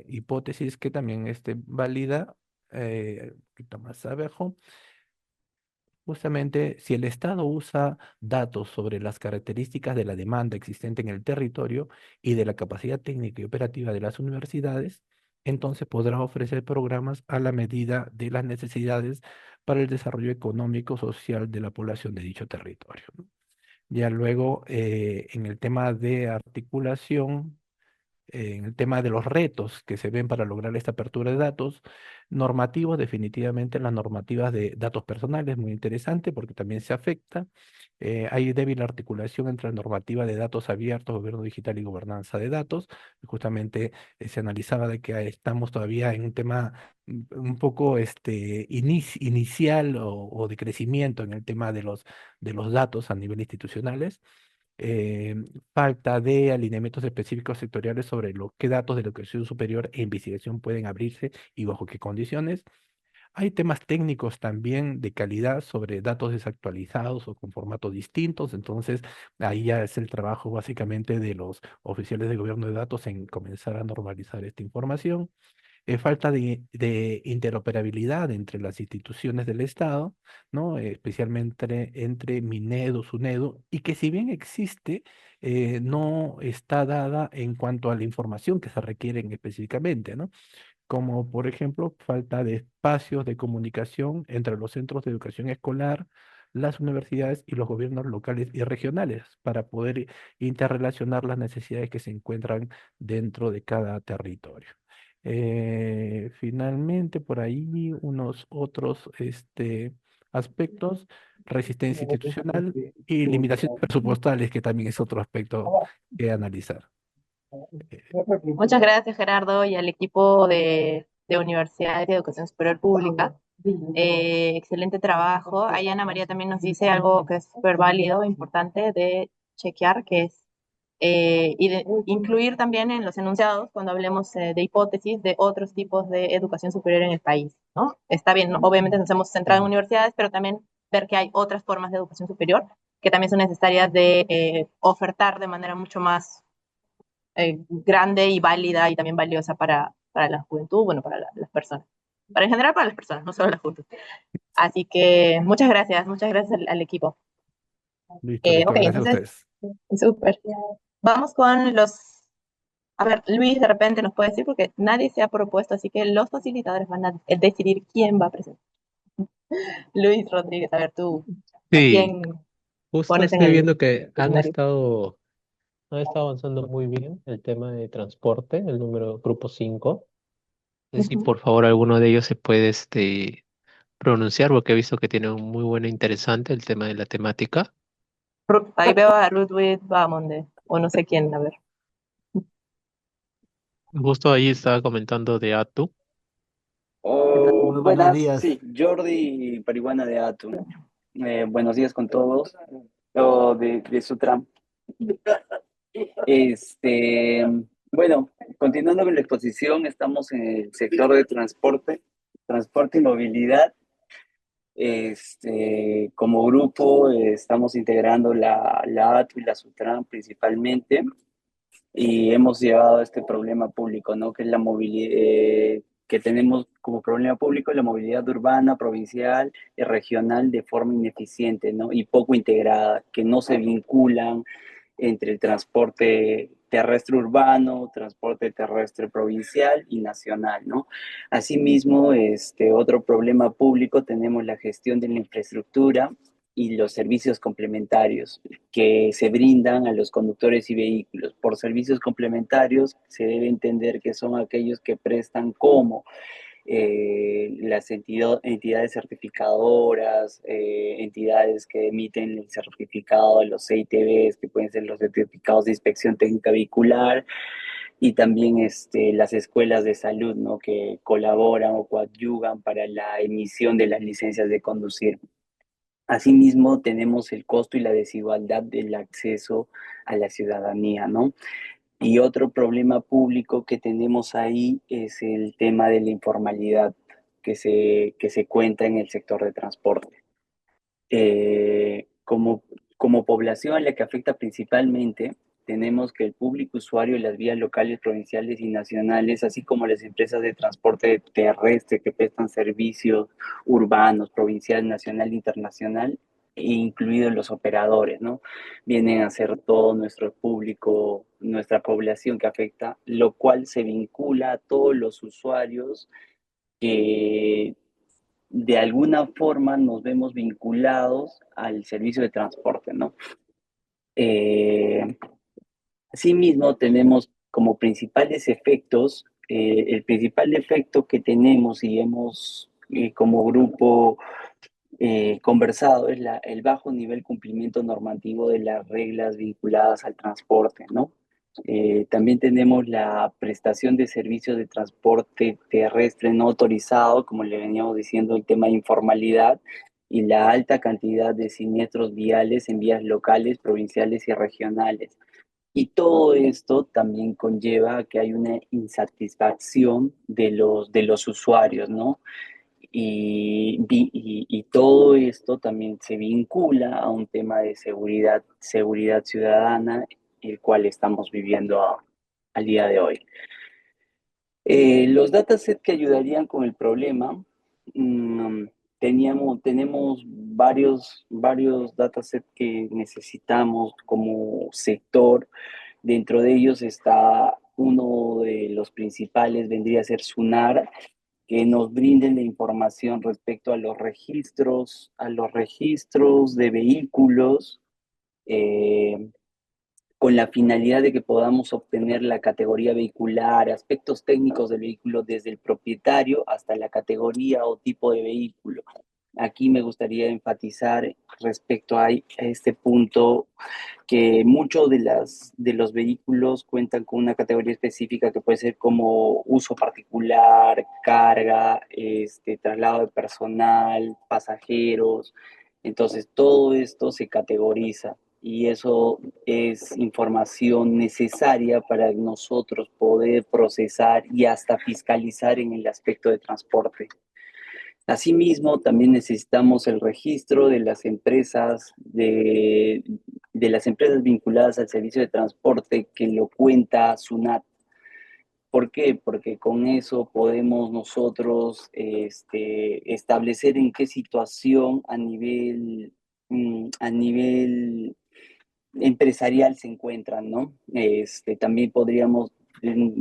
hipótesis que también válida, un poquito más abajo, justamente, si el Estado usa datos sobre las características de la demanda existente en el territorio y de la capacidad técnica y operativa de las universidades, entonces podrá ofrecer programas a la medida de las necesidades para el desarrollo económico social de la población de dicho territorio, ¿no? Ya luego, en el tema de articulación, en el tema de los retos que se ven para lograr esta apertura de datos, normativos, definitivamente las normativas de datos personales, muy interesante porque también se afecta. Hay débil articulación entre la normativa de datos abiertos, gobierno digital y gobernanza de datos. Justamente se analizaba de que estamos todavía en un tema un poco inicial o de crecimiento en el tema de los datos a nivel institucionales. eh, Falta de alineamientos específicos sectoriales sobre qué datos de la educación superior e investigación pueden abrirse y bajo qué condiciones. Hay temas técnicos también de calidad sobre datos desactualizados o con formatos distintos, entonces ahí ya es el trabajo básicamente de los oficiales de gobierno de datos en comenzar a normalizar esta información. Falta de interoperabilidad entre las instituciones del Estado, ¿no? Especialmente entre Minedo, SUNEDO, y que si bien existe, no está dada en cuanto a la información que se requieren específicamente, ¿no? Como por ejemplo, falta de espacios de comunicación entre los centros de educación escolar, las universidades y los gobiernos locales y regionales para poder interrelacionar las necesidades que se encuentran dentro de cada territorio. Finalmente, por ahí unos otros aspectos, resistencia institucional y limitaciones presupuestales, que también es otro aspecto que analizar. Muchas gracias, Gerardo, y al equipo de Universidades de Educación Superior Pública. Excelente trabajo. Ahí Ana María también nos dice algo que es súper válido, importante de chequear, que es incluir también en los enunciados, cuando hablemos de hipótesis, de otros tipos de educación superior en el país, ¿no? Está bien, ¿no? Obviamente nos hemos centrado en universidades, pero también ver que hay otras formas de educación superior que también son necesarias de ofertar de manera mucho más grande y válida y también valiosa para la juventud, bueno, para las personas. Para en general para las personas, no solo la juventud. Así que muchas gracias al equipo. Listo, listo. Ok, Gracias a entonces, ustedes. súper. Vamos con los... A ver, Luis de repente nos puede decir, porque nadie se ha propuesto, así que los facilitadores van a decidir quién va a presentar. Luis Rodríguez, a ver tú, ¿a Sí, quién justo pones en estoy el viendo que escenario? han estado avanzando muy bien el tema de transporte, el número grupo 5. No sé si Ujú. por favor alguno de ellos se puede pronunciar, porque he visto que tiene un muy bueno e interesante el tema de la temática. Ahí veo a Ludwig Bamonde, o no sé quién, a ver. Justo ahí estaba comentando de Atu. Oh, Muy buenos buenas, días. sí, Jordi Parihuana de Atum. Buenos días con todos. O de Sutram. Este, bueno, continuando con la exposición, estamos en el sector de transporte y movilidad. Como grupo, estamos integrando la ATU y la SUTRAN principalmente, y hemos llevado este problema público, ¿no? Que es la movilidad, que tenemos como problema público la movilidad urbana, provincial y regional de forma ineficiente, ¿no? Y poco integrada, que no se vinculan entre el transporte terrestre urbano, transporte terrestre provincial y nacional, ¿no? Asimismo, otro problema público, tenemos la gestión de la infraestructura y los servicios complementarios que se brindan a los conductores y vehículos. Por servicios complementarios se debe entender que son aquellos que prestan como las entidades certificadoras, entidades que emiten el certificado de los CITBs, que pueden ser los certificados de inspección técnica vehicular, y también las escuelas de salud, ¿no? Que colaboran o coadyuvan para la emisión de las licencias de conducir. Asimismo, tenemos el costo y la desigualdad del acceso a la ciudadanía, ¿no? Y otro problema público que tenemos ahí es el tema de la informalidad que se cuenta en el sector de transporte. Como, como población a la que afecta principalmente, tenemos que el público usuario de las vías locales, provinciales y nacionales, así como las empresas de transporte terrestre que prestan servicios urbanos, provincial, nacional e internacional, incluidos los operadores, ¿no? Vienen a ser todo nuestro público, nuestra población que afecta, lo cual se vincula a todos los usuarios que de alguna forma nos vemos vinculados al servicio de transporte, ¿no? Eh, Asimismo, tenemos como principales efectos, el principal efecto que tenemos y hemos como grupo conversado es el bajo nivel cumplimiento normativo de las reglas vinculadas al transporte, ¿no? También tenemos la prestación de servicios de transporte terrestre no autorizado, como le veníamos diciendo, el tema de informalidad y la alta cantidad de siniestros viales en vías locales, provinciales y regionales. Y todo esto también conlleva que hay una insatisfacción de los usuarios, ¿no? Y todo esto también se vincula a un tema de seguridad ciudadana, el cual estamos viviendo al día de hoy. Los datasets que ayudarían con el problema, mm, tenemos varios datasets que necesitamos como sector. Dentro de ellos está uno de los principales, vendría a ser SUNAR, que nos brinden la información respecto a los registros de vehículos, eh, con la finalidad de que podamos obtener la categoría vehicular, aspectos técnicos del vehículo desde el propietario hasta la categoría o tipo de vehículo. Aquí me gustaría enfatizar respecto a este punto que muchos de los vehículos cuentan con una categoría específica que puede ser como uso particular, carga, traslado de personal, pasajeros. Entonces, todo esto se categoriza y eso es información necesaria para nosotros poder procesar y hasta fiscalizar en el aspecto de transporte. Asimismo, también necesitamos el registro de las empresas vinculadas al servicio de transporte que lo cuenta SUNAT. ¿Por qué? Porque con eso podemos nosotros establecer en qué situación a nivel empresarial se encuentran, ¿no? También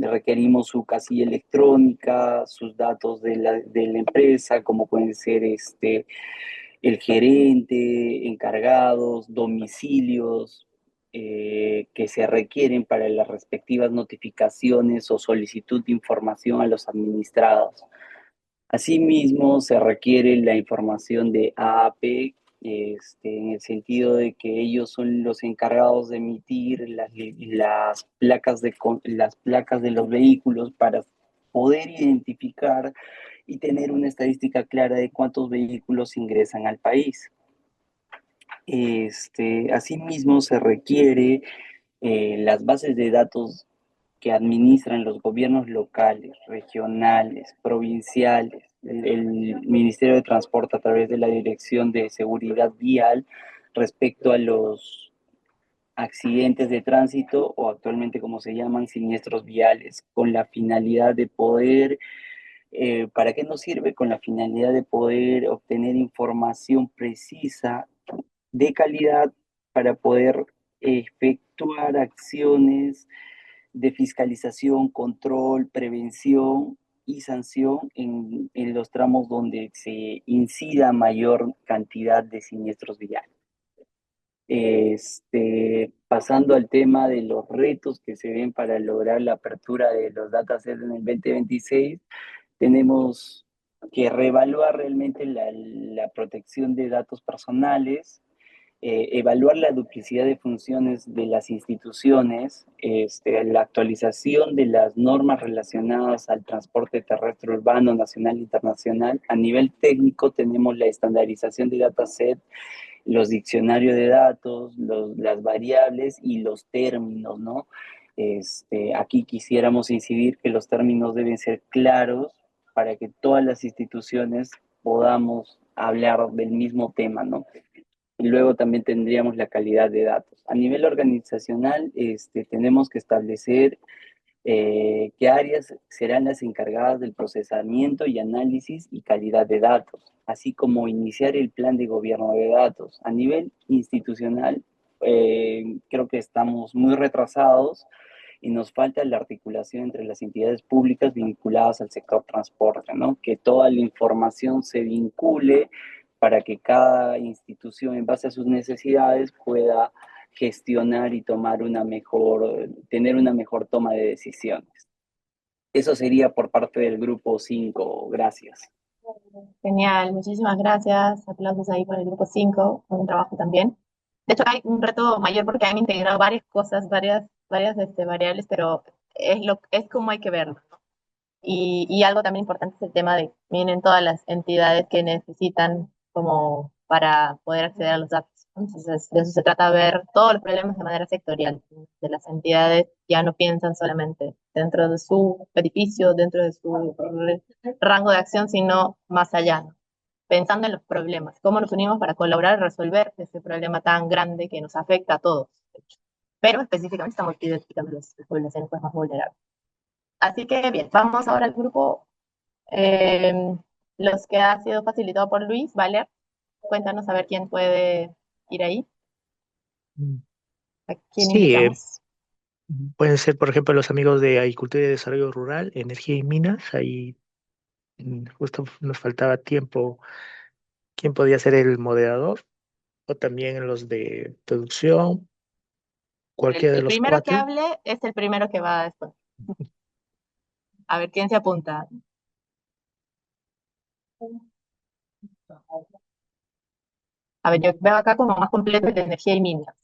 requerimos su casilla electrónica, sus datos de la empresa, como pueden ser el gerente, encargados, domicilios, que se requieren para las respectivas notificaciones o solicitud de información a los administrados. Asimismo, se requiere la información de AAP, en el sentido de que ellos son los encargados de emitir las placas de los vehículos para poder identificar y tener una estadística clara de cuántos vehículos ingresan al país. Asimismo, se requiere las bases de datos que administran los gobiernos locales, regionales, provinciales, el Ministerio de Transporte a través de la Dirección de Seguridad Vial respecto a los accidentes de tránsito o actualmente como se llaman siniestros viales, con la finalidad de poder, ¿para qué nos sirve? Con la finalidad de poder obtener información precisa de calidad para poder efectuar acciones de fiscalización, control, prevención y sanción en los tramos donde se incida mayor cantidad de siniestros viales. Pasando al tema de los retos que se ven para lograr la apertura de los datasets en el 2026, tenemos que reevaluar realmente la protección de datos personales, evaluar la duplicidad de funciones de las instituciones, la actualización de las normas relacionadas al transporte terrestre urbano, nacional e internacional. A nivel técnico tenemos la estandarización de dataset, los diccionarios de datos, las variables y los términos, ¿no? Aquí quisiéramos incidir que los términos deben ser claros para que todas las instituciones podamos hablar del mismo tema, ¿no? Y luego también tendríamos la calidad de datos. A nivel organizacional, tenemos que establecer qué áreas serán las encargadas del procesamiento y análisis y calidad de datos, así como iniciar el plan de gobierno de datos. A nivel institucional, creo que estamos muy retrasados y nos falta la articulación entre las entidades públicas vinculadas al sector transporte, ¿no? Que toda la información se vincule para que cada institución, en base a sus necesidades, pueda gestionar y tener una mejor toma de decisiones. Eso sería por parte del grupo 5. Gracias. Genial, muchísimas gracias. Aplausos ahí para el grupo 5, un trabajo también. De hecho, hay un reto mayor porque han integrado varias cosas, varias variables, pero es como hay que verlo, ¿no? Y algo también importante es el tema de, vienen todas las entidades que necesitan como para poder acceder a los datos. Entonces, de eso se trata, ver todos los problemas de manera sectorial, de las entidades ya no piensan solamente dentro de su edificio, dentro de su rango de acción, sino más allá, ¿no? Pensando en los problemas, cómo nos unimos para colaborar y resolver ese problema tan grande que nos afecta a todos, de hecho. Pero específicamente estamos identificando las poblaciones pues, más vulnerables. Así que bien, vamos ahora al grupo, eh, los que ha sido facilitado por Luis. Valer, cuéntanos a ver quién puede ir ahí. Mm. ¿A quién Sí, invitamos? pueden ser, por ejemplo, los amigos de Agricultura y Desarrollo Rural, Energía y Minas. Ahí justo nos faltaba tiempo. ¿Quién podía ser el moderador? O también los de producción, cualquiera de El los primero que cuatro. hable es el primero que va después. A ver quién se apunta. A ver, yo veo acá como más completo el de energía y minas,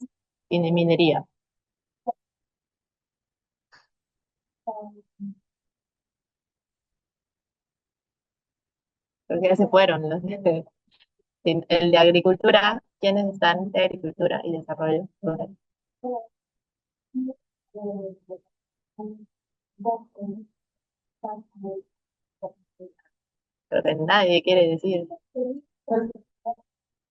y de minería. Porque ya se fueron el de agricultura. ¿Quiénes están de agricultura y desarrollo rural? Creo que nadie quiere decir.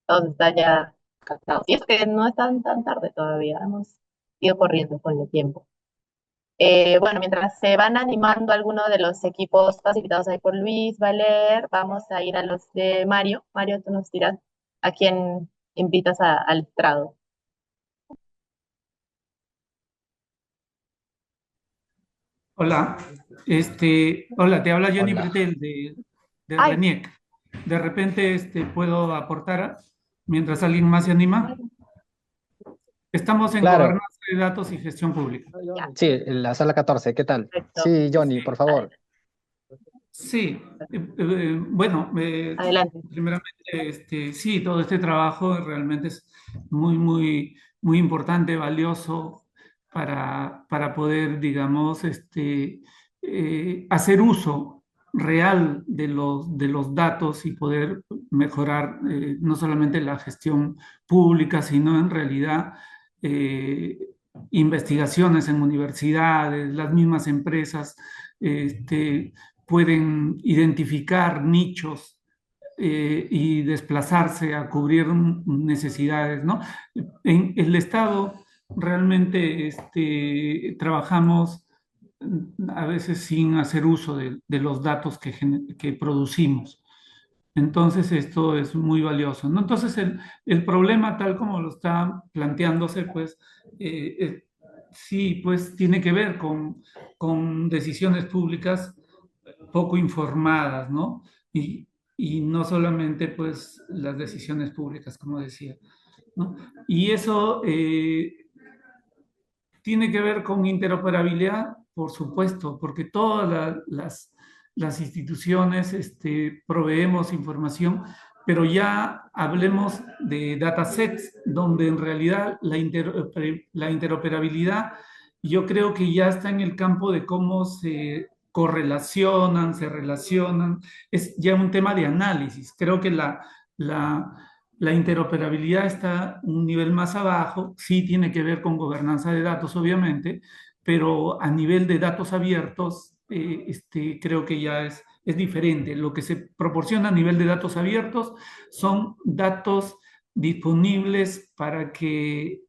Todos están ya cansados. Y es que no es tan tarde todavía. Hemos ido corriendo con el tiempo. Bueno, mientras se van animando algunos de los equipos facilitados ahí por Luis, Valer, vamos a ir a los de Mario. Mario, tú nos dirás a quién invitas al estrado. Hola, hola, te habla Johnny Hola. Bretel de Ay, RENIEC. De repente, ¿puedo aportar mientras alguien más se anima? Estamos en Claro, gobernanza de datos y gestión pública. ya, sí, en la sala 14, ¿qué tal? perfecto. Sí, Johnny, por favor. Sí, bueno, Adelante. primeramente, sí, todo este trabajo realmente es muy, muy, muy importante, valioso para poder, digamos, hacer uso real de los datos y poder mejorar no solamente la gestión pública, sino en realidad investigaciones en universidades, las mismas empresas pueden identificar nichos y desplazarse a cubrir necesidades, ¿no? En el Estado realmente trabajamos a veces sin hacer uso de los datos que producimos. Entonces, esto es muy valioso, ¿no? Entonces, el problema, tal como lo está planteándose, pues, sí, pues, tiene que ver con decisiones públicas poco informadas, ¿no? Y no solamente, pues, las decisiones públicas, como decía, ¿no? Y eso tiene que ver con interoperabilidad, por supuesto, porque todas las instituciones proveemos información, pero ya hablemos de datasets, donde en realidad la interoperabilidad yo creo que ya está en el campo de cómo se correlacionan, se relacionan, es ya un tema de análisis. Creo que la, la interoperabilidad está a un nivel más abajo, sí tiene que ver con gobernanza de datos, obviamente, pero a nivel de datos abiertos, creo que ya es diferente. Lo que se proporciona a nivel de datos abiertos son datos disponibles para que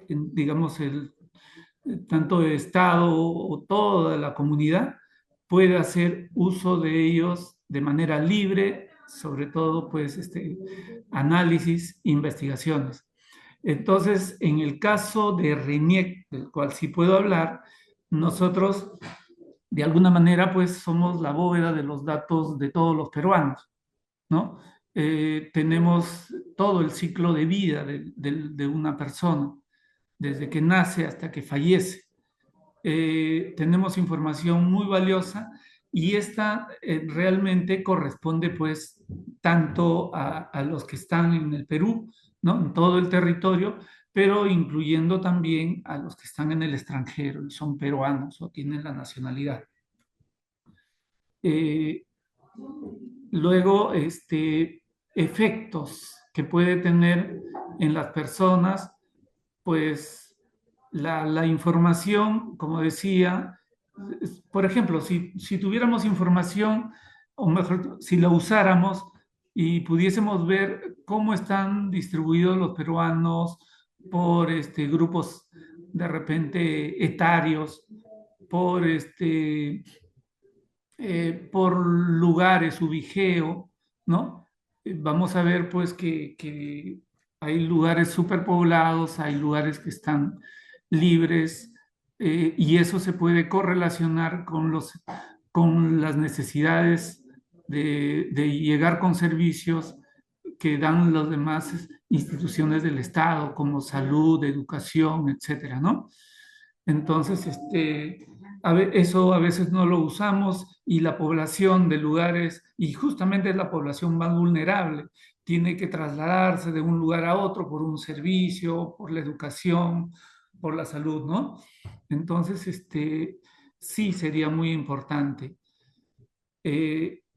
digamos, tanto el Estado o toda la comunidad pueda hacer uso de ellos de manera libre, sobre todo, pues, análisis, investigaciones. Entonces, en el caso de RENIEC, del cual sí puedo hablar, nosotros, de alguna manera, pues, somos la bóveda de los datos de todos los peruanos, ¿no? Tenemos todo el ciclo de vida de una persona, desde que nace hasta que fallece. Tenemos información muy valiosa y esta realmente corresponde pues tanto a los que están en el Perú, ¿no? En todo el territorio, pero incluyendo también a los que están en el extranjero y son peruanos o tienen la nacionalidad. Eh, Luego, efectos que puede tener en las personas, pues la información, como decía, por ejemplo, si tuviéramos información, o mejor, si la usáramos y pudiésemos ver cómo están distribuidos los peruanos por grupos de repente etarios, por por lugares, ubigeo, ¿no? Vamos a ver pues que hay lugares superpoblados, hay lugares que están libres y eso se puede correlacionar con las necesidades de llegar con servicios que dan las demás instituciones del Estado, como salud, educación, etcétera, ¿no? Entonces, eso a veces no lo usamos y la población de lugares, y justamente es la población más vulnerable, tiene que trasladarse de un lugar a otro por un servicio, por la educación, por la salud, ¿no? Entonces, sí sería muy importante.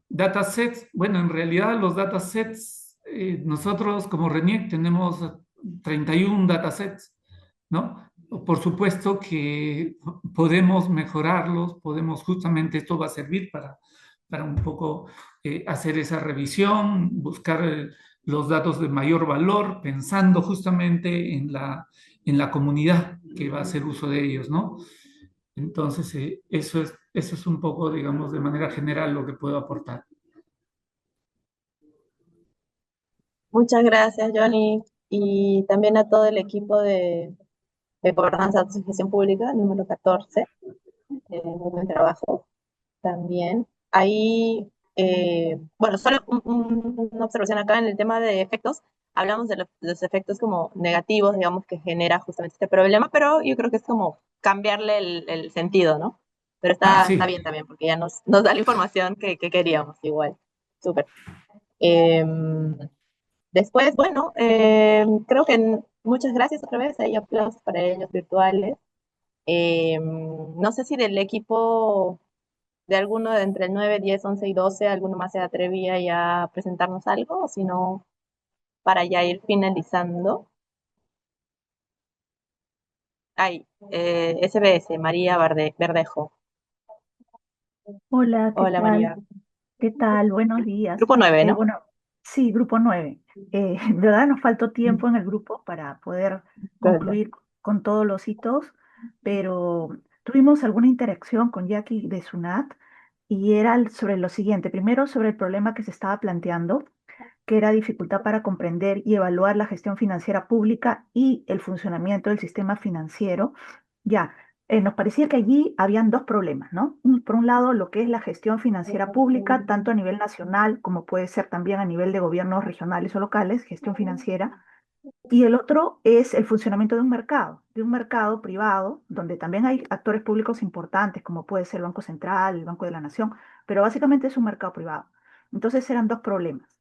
Datasets, bueno, en realidad los datasets, nosotros como RENIEC tenemos 31 datasets, ¿no? Por supuesto que podemos mejorarlos, podemos, justamente esto va a servir para un poco hacer esa revisión, buscar los datos de mayor valor, pensando justamente en la comunidad que va a hacer uso de ellos, ¿no? Entonces, eso es un poco, digamos, de manera general lo que puedo aportar. Muchas gracias, Johnny, y también a todo el equipo de Gobernanza de Gestión Pública, número 14. Muy buen trabajo también. Ahí, bueno, solo una observación acá en el tema de efectos. Hablamos de los efectos como negativos, digamos, que genera justamente este problema, pero yo creo que es como cambiarle el sentido, ¿no? Pero está Sí. bien también, porque ya nos da la información que queríamos, igual. Súper. Después, bueno, creo que muchas gracias otra vez. Hay aplausos para ellos virtuales. No sé si del equipo de alguno de entre el 9, 10, 11 y 12, alguno más se atrevía ya a presentarnos algo, o si no, para ya ir finalizando. SBS, María Verdejo. Hola, ¿qué Hola, tal? María. ¿Qué tal? Buenos días. Grupo 9, ¿no? Bueno, sí, grupo 9. En verdad nos faltó tiempo en el grupo para poder Claro. concluir con todos los hitos, pero tuvimos alguna interacción con Jackie de SUNAT y era sobre lo siguiente. Primero, sobre el problema que se estaba planteando, que era dificultad para comprender y evaluar la gestión financiera pública y el funcionamiento del sistema financiero. Ya, nos parecía que allí habían dos problemas, ¿no? Por un lado, lo que es la gestión financiera pública, tanto a nivel nacional como puede ser también a nivel de gobiernos regionales o locales, gestión financiera. Y el otro es el funcionamiento de un mercado privado, donde también hay actores públicos importantes, como puede ser el Banco Central, el Banco de la Nación, pero básicamente es un mercado privado. Entonces eran dos problemas.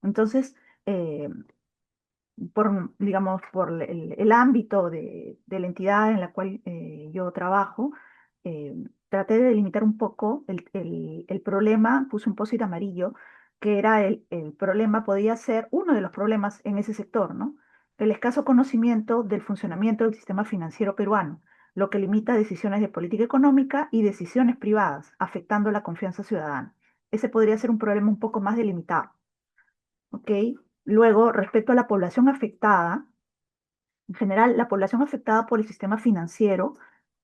Entonces, eh, digamos, por el ámbito de la entidad en la cual yo trabajo, eh, traté de delimitar un poco el problema, puse un post-it amarillo, que era el problema, podía ser uno de los problemas en ese sector, ¿no? El escaso conocimiento del funcionamiento del sistema financiero peruano, lo que limita decisiones de política económica y decisiones privadas, afectando la confianza ciudadana. Ese podría ser un problema un poco más delimitado. ¿Ok? Luego, respecto a la población afectada, en general, la población afectada por el sistema financiero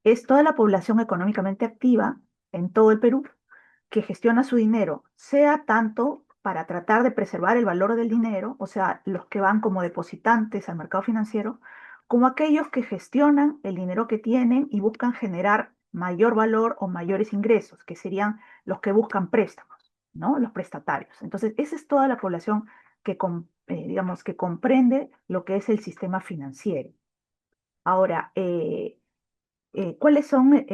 es toda la población económicamente activa en todo el Perú que gestiona su dinero, sea tanto para tratar de preservar el valor del dinero, o sea, los que van como depositantes al mercado financiero, como aquellos que gestionan el dinero que tienen y buscan generar mayor valor o mayores ingresos, que serían los que buscan préstamos, ¿no? Los prestatarios. Entonces, esa es toda la población digamos, que comprende lo que es el sistema financiero. Ahora, ¿cuáles son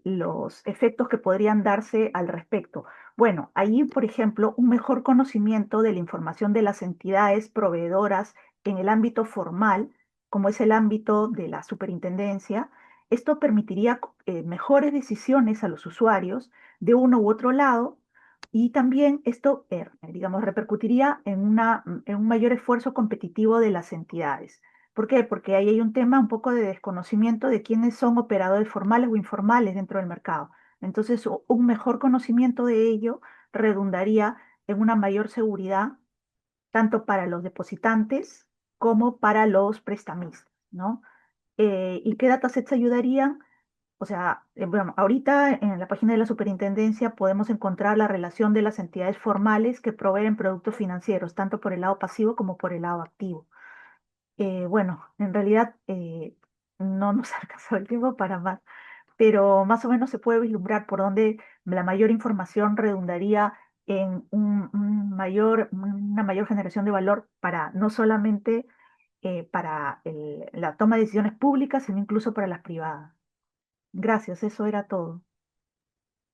los efectos que podrían darse al respecto? Bueno, ahí, por ejemplo, un mejor conocimiento de la información de las entidades proveedoras en el ámbito formal, como es el ámbito de la superintendencia. Esto permitiría mejores decisiones a los usuarios de uno u otro lado y también esto, digamos, repercutiría en un mayor esfuerzo competitivo de las entidades. ¿Por qué? Porque ahí hay un tema un poco de desconocimiento de quiénes son operadores formales o informales dentro del mercado. Entonces, un mejor conocimiento de ello redundaría en una mayor seguridad tanto para los depositantes como para los prestamistas, ¿no? ¿Y qué datasets ayudarían? O sea, bueno, ahorita en la página de la superintendencia podemos encontrar la relación de las entidades formales que proveen productos financieros, tanto por el lado pasivo como por el lado activo. Bueno, en realidad no nos alcanzó el tiempo para más, pero más o menos se puede vislumbrar por dónde la mayor información redundaría en una mayor generación de valor para no solamente para la toma de decisiones públicas, sino incluso para las privadas. Gracias, eso era todo.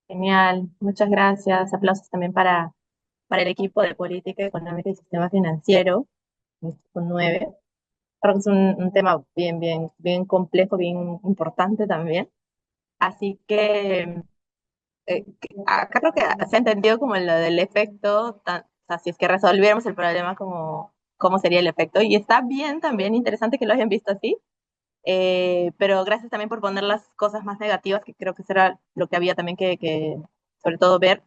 Genial, muchas gracias. Aplausos también para el equipo de Política Económica y Sistema Financiero, con 9. Creo que es un tema bien complejo, bien importante también. Así que acá creo que se ha entendido como lo del efecto, o sea, si es que resolviéramos el problema, como cómo sería el efecto. Y está bien también, interesante que lo hayan visto así. Pero gracias también por poner las cosas más negativas, que creo que eso era lo que había también que sobre todo ver.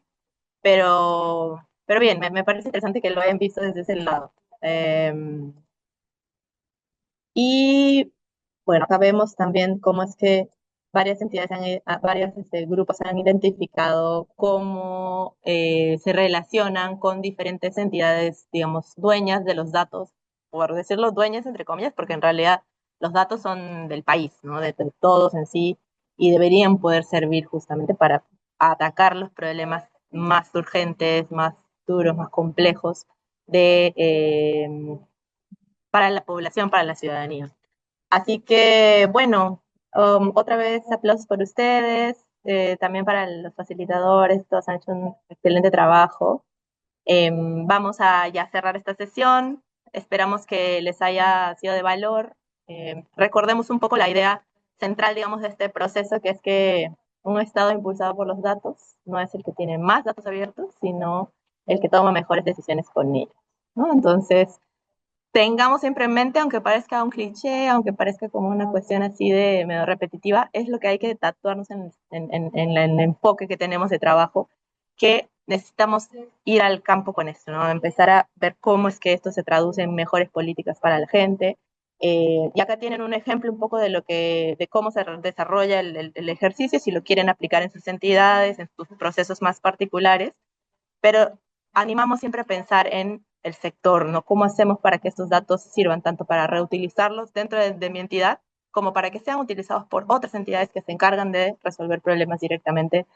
Pero bien, me parece interesante que lo hayan visto desde ese lado. Y bueno, acá vemos también cómo es que varias entidades, varios grupos han identificado cómo se relacionan con diferentes entidades, digamos, dueñas de los datos, por decirlo dueñas entre comillas, porque en realidad los datos son del país, ¿no? De todos en sí, y deberían poder servir justamente para atacar los problemas más urgentes, más duros, más complejos de, para la población, para la ciudadanía. Así que, bueno, otra vez aplausos por ustedes, también para los facilitadores, todos han hecho un excelente trabajo. Vamos a ya cerrar esta sesión, esperamos que les haya sido de valor. Recordemos un poco la idea central, digamos, de este proceso, que es que un Estado impulsado por los datos no es el que tiene más datos abiertos, sino el que toma mejores decisiones con ellos, ¿no? Entonces, tengamos siempre en mente, aunque parezca un cliché, aunque parezca como una cuestión así de medio repetitiva, es lo que hay que tatuarnos en el enfoque que tenemos de trabajo, que necesitamos ir al campo con esto, ¿no? Empezar a ver cómo es que esto se traduce en mejores políticas para la gente. Y acá tienen un ejemplo un poco de cómo se desarrolla el ejercicio, si lo quieren aplicar en sus entidades, en sus procesos más particulares, pero animamos siempre a pensar en el sector, ¿no? ¿Cómo hacemos para que estos datos sirvan tanto para reutilizarlos dentro de mi entidad como para que sean utilizados por otras entidades que se encargan de resolver problemas directamente,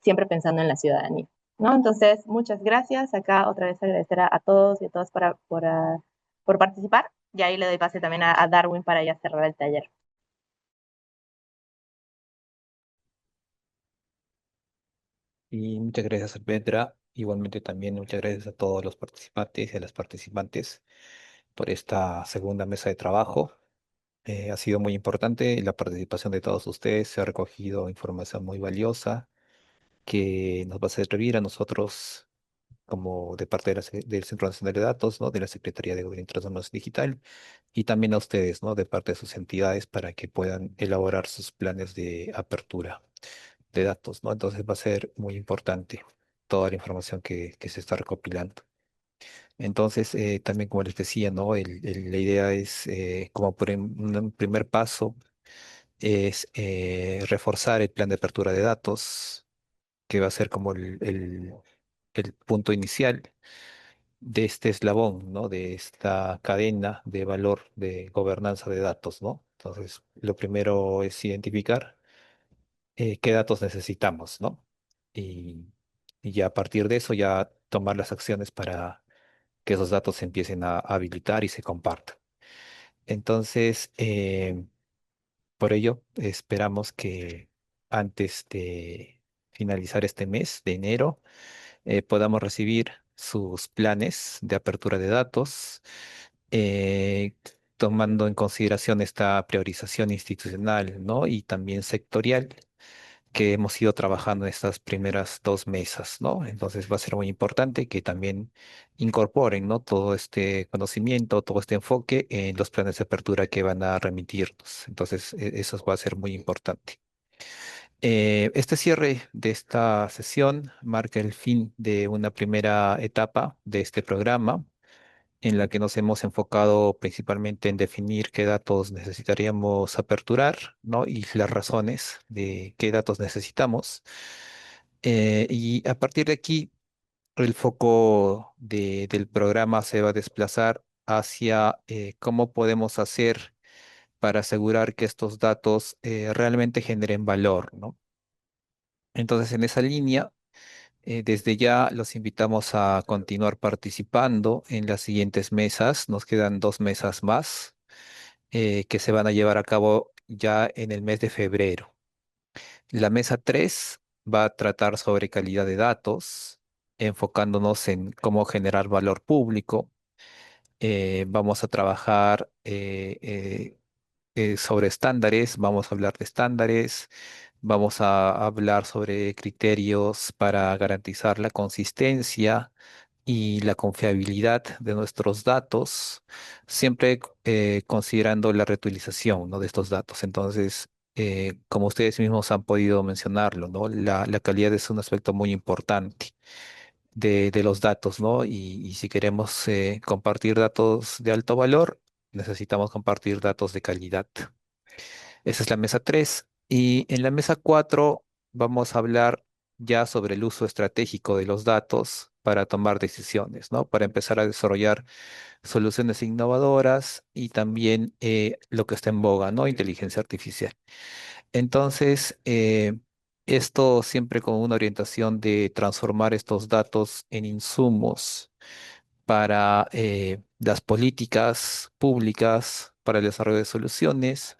siempre pensando en la ciudadanía, ¿no? Entonces, muchas gracias. Acá otra vez agradecer a todos y a todas por participar. Y ahí le doy pase también a Darwin para ya cerrar el taller. Y muchas gracias, Petra. Igualmente también muchas gracias a todos los participantes y a las participantes por esta segunda mesa de trabajo. Ha sido muy importante la participación de todos ustedes. Se ha recogido información muy valiosa que nos va a servir a nosotros como de parte de del Centro Nacional de Datos, ¿no? De la Secretaría de Gobierno y Transformación Digital, y también a ustedes, ¿no? De parte de sus entidades para que puedan elaborar sus planes de apertura de datos, ¿no? Entonces va a ser muy importante toda la información que se está recopilando. Entonces, también como les decía, ¿no? La idea es, como un primer paso, es reforzar el plan de apertura de datos, que va a ser como el punto inicial de este eslabón, ¿no? De esta cadena de valor de gobernanza de datos, ¿no? Entonces, lo primero es identificar qué datos necesitamos, ¿no? Y, y ya a partir de eso ya tomar las acciones para que esos datos se empiecen a habilitar y se compartan. Entonces, por ello, esperamos que antes de finalizar este mes de enero, podamos recibir sus planes de apertura de datos, eh, tomando en consideración esta priorización institucional, ¿no? Y también sectorial que hemos ido trabajando en estas primeras dos mesas, ¿no? Entonces va a ser muy importante que también incorporen, ¿no? Todo este conocimiento, todo este enfoque en los planes de apertura que van a remitirnos. Entonces, eso va a ser muy importante. Este cierre de esta sesión marca el fin de una primera etapa de este programa, en la que nos hemos enfocado principalmente en definir qué datos necesitaríamos aperturar, ¿no? Y las razones de qué datos necesitamos. Y a partir de aquí, el foco del programa se va a desplazar hacia cómo podemos hacer para asegurar que estos datos realmente generen valor, ¿no? Entonces, en esa línea, desde ya los invitamos a continuar participando en las siguientes mesas. Nos quedan dos mesas más que se van a llevar a cabo ya en el mes de febrero. La mesa 3 va a tratar sobre calidad de datos, enfocándonos en cómo generar valor público. Vamos a trabajar sobre estándares, vamos a hablar de estándares, vamos a hablar sobre criterios para garantizar la consistencia y la confiabilidad de nuestros datos, siempre considerando la reutilización, ¿no? De estos datos. Entonces, como ustedes mismos han podido mencionarlo, ¿no? La calidad es un aspecto muy importante de los datos, ¿no? Y si queremos compartir datos de alto valor, necesitamos compartir datos de calidad. Esa es la mesa 3. Y en la mesa 4 vamos a hablar ya sobre el uso estratégico de los datos para tomar decisiones, ¿no? Para empezar a desarrollar soluciones innovadoras y también lo que está en boga, ¿no? Inteligencia artificial. Entonces, esto siempre con una orientación de transformar estos datos en insumos para las políticas públicas, para el desarrollo de soluciones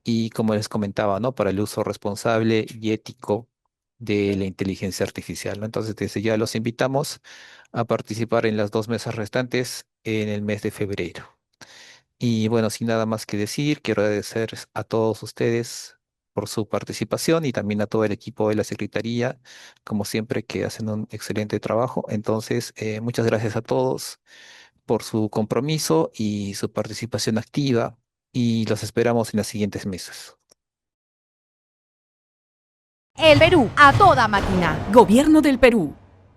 y, como les comentaba, ¿no? Para el uso responsable y ético de la inteligencia artificial, ¿no? Entonces, desde ya los invitamos a participar en las dos mesas restantes en el mes de febrero. Y bueno, sin nada más que decir, quiero agradecer a todos ustedes por su participación y también a todo el equipo de la Secretaría, como siempre, que hacen un excelente trabajo. Entonces, muchas gracias a todos por su compromiso y su participación activa y los esperamos en las siguientes mesas. El Perú, a toda máquina. Gobierno del Perú.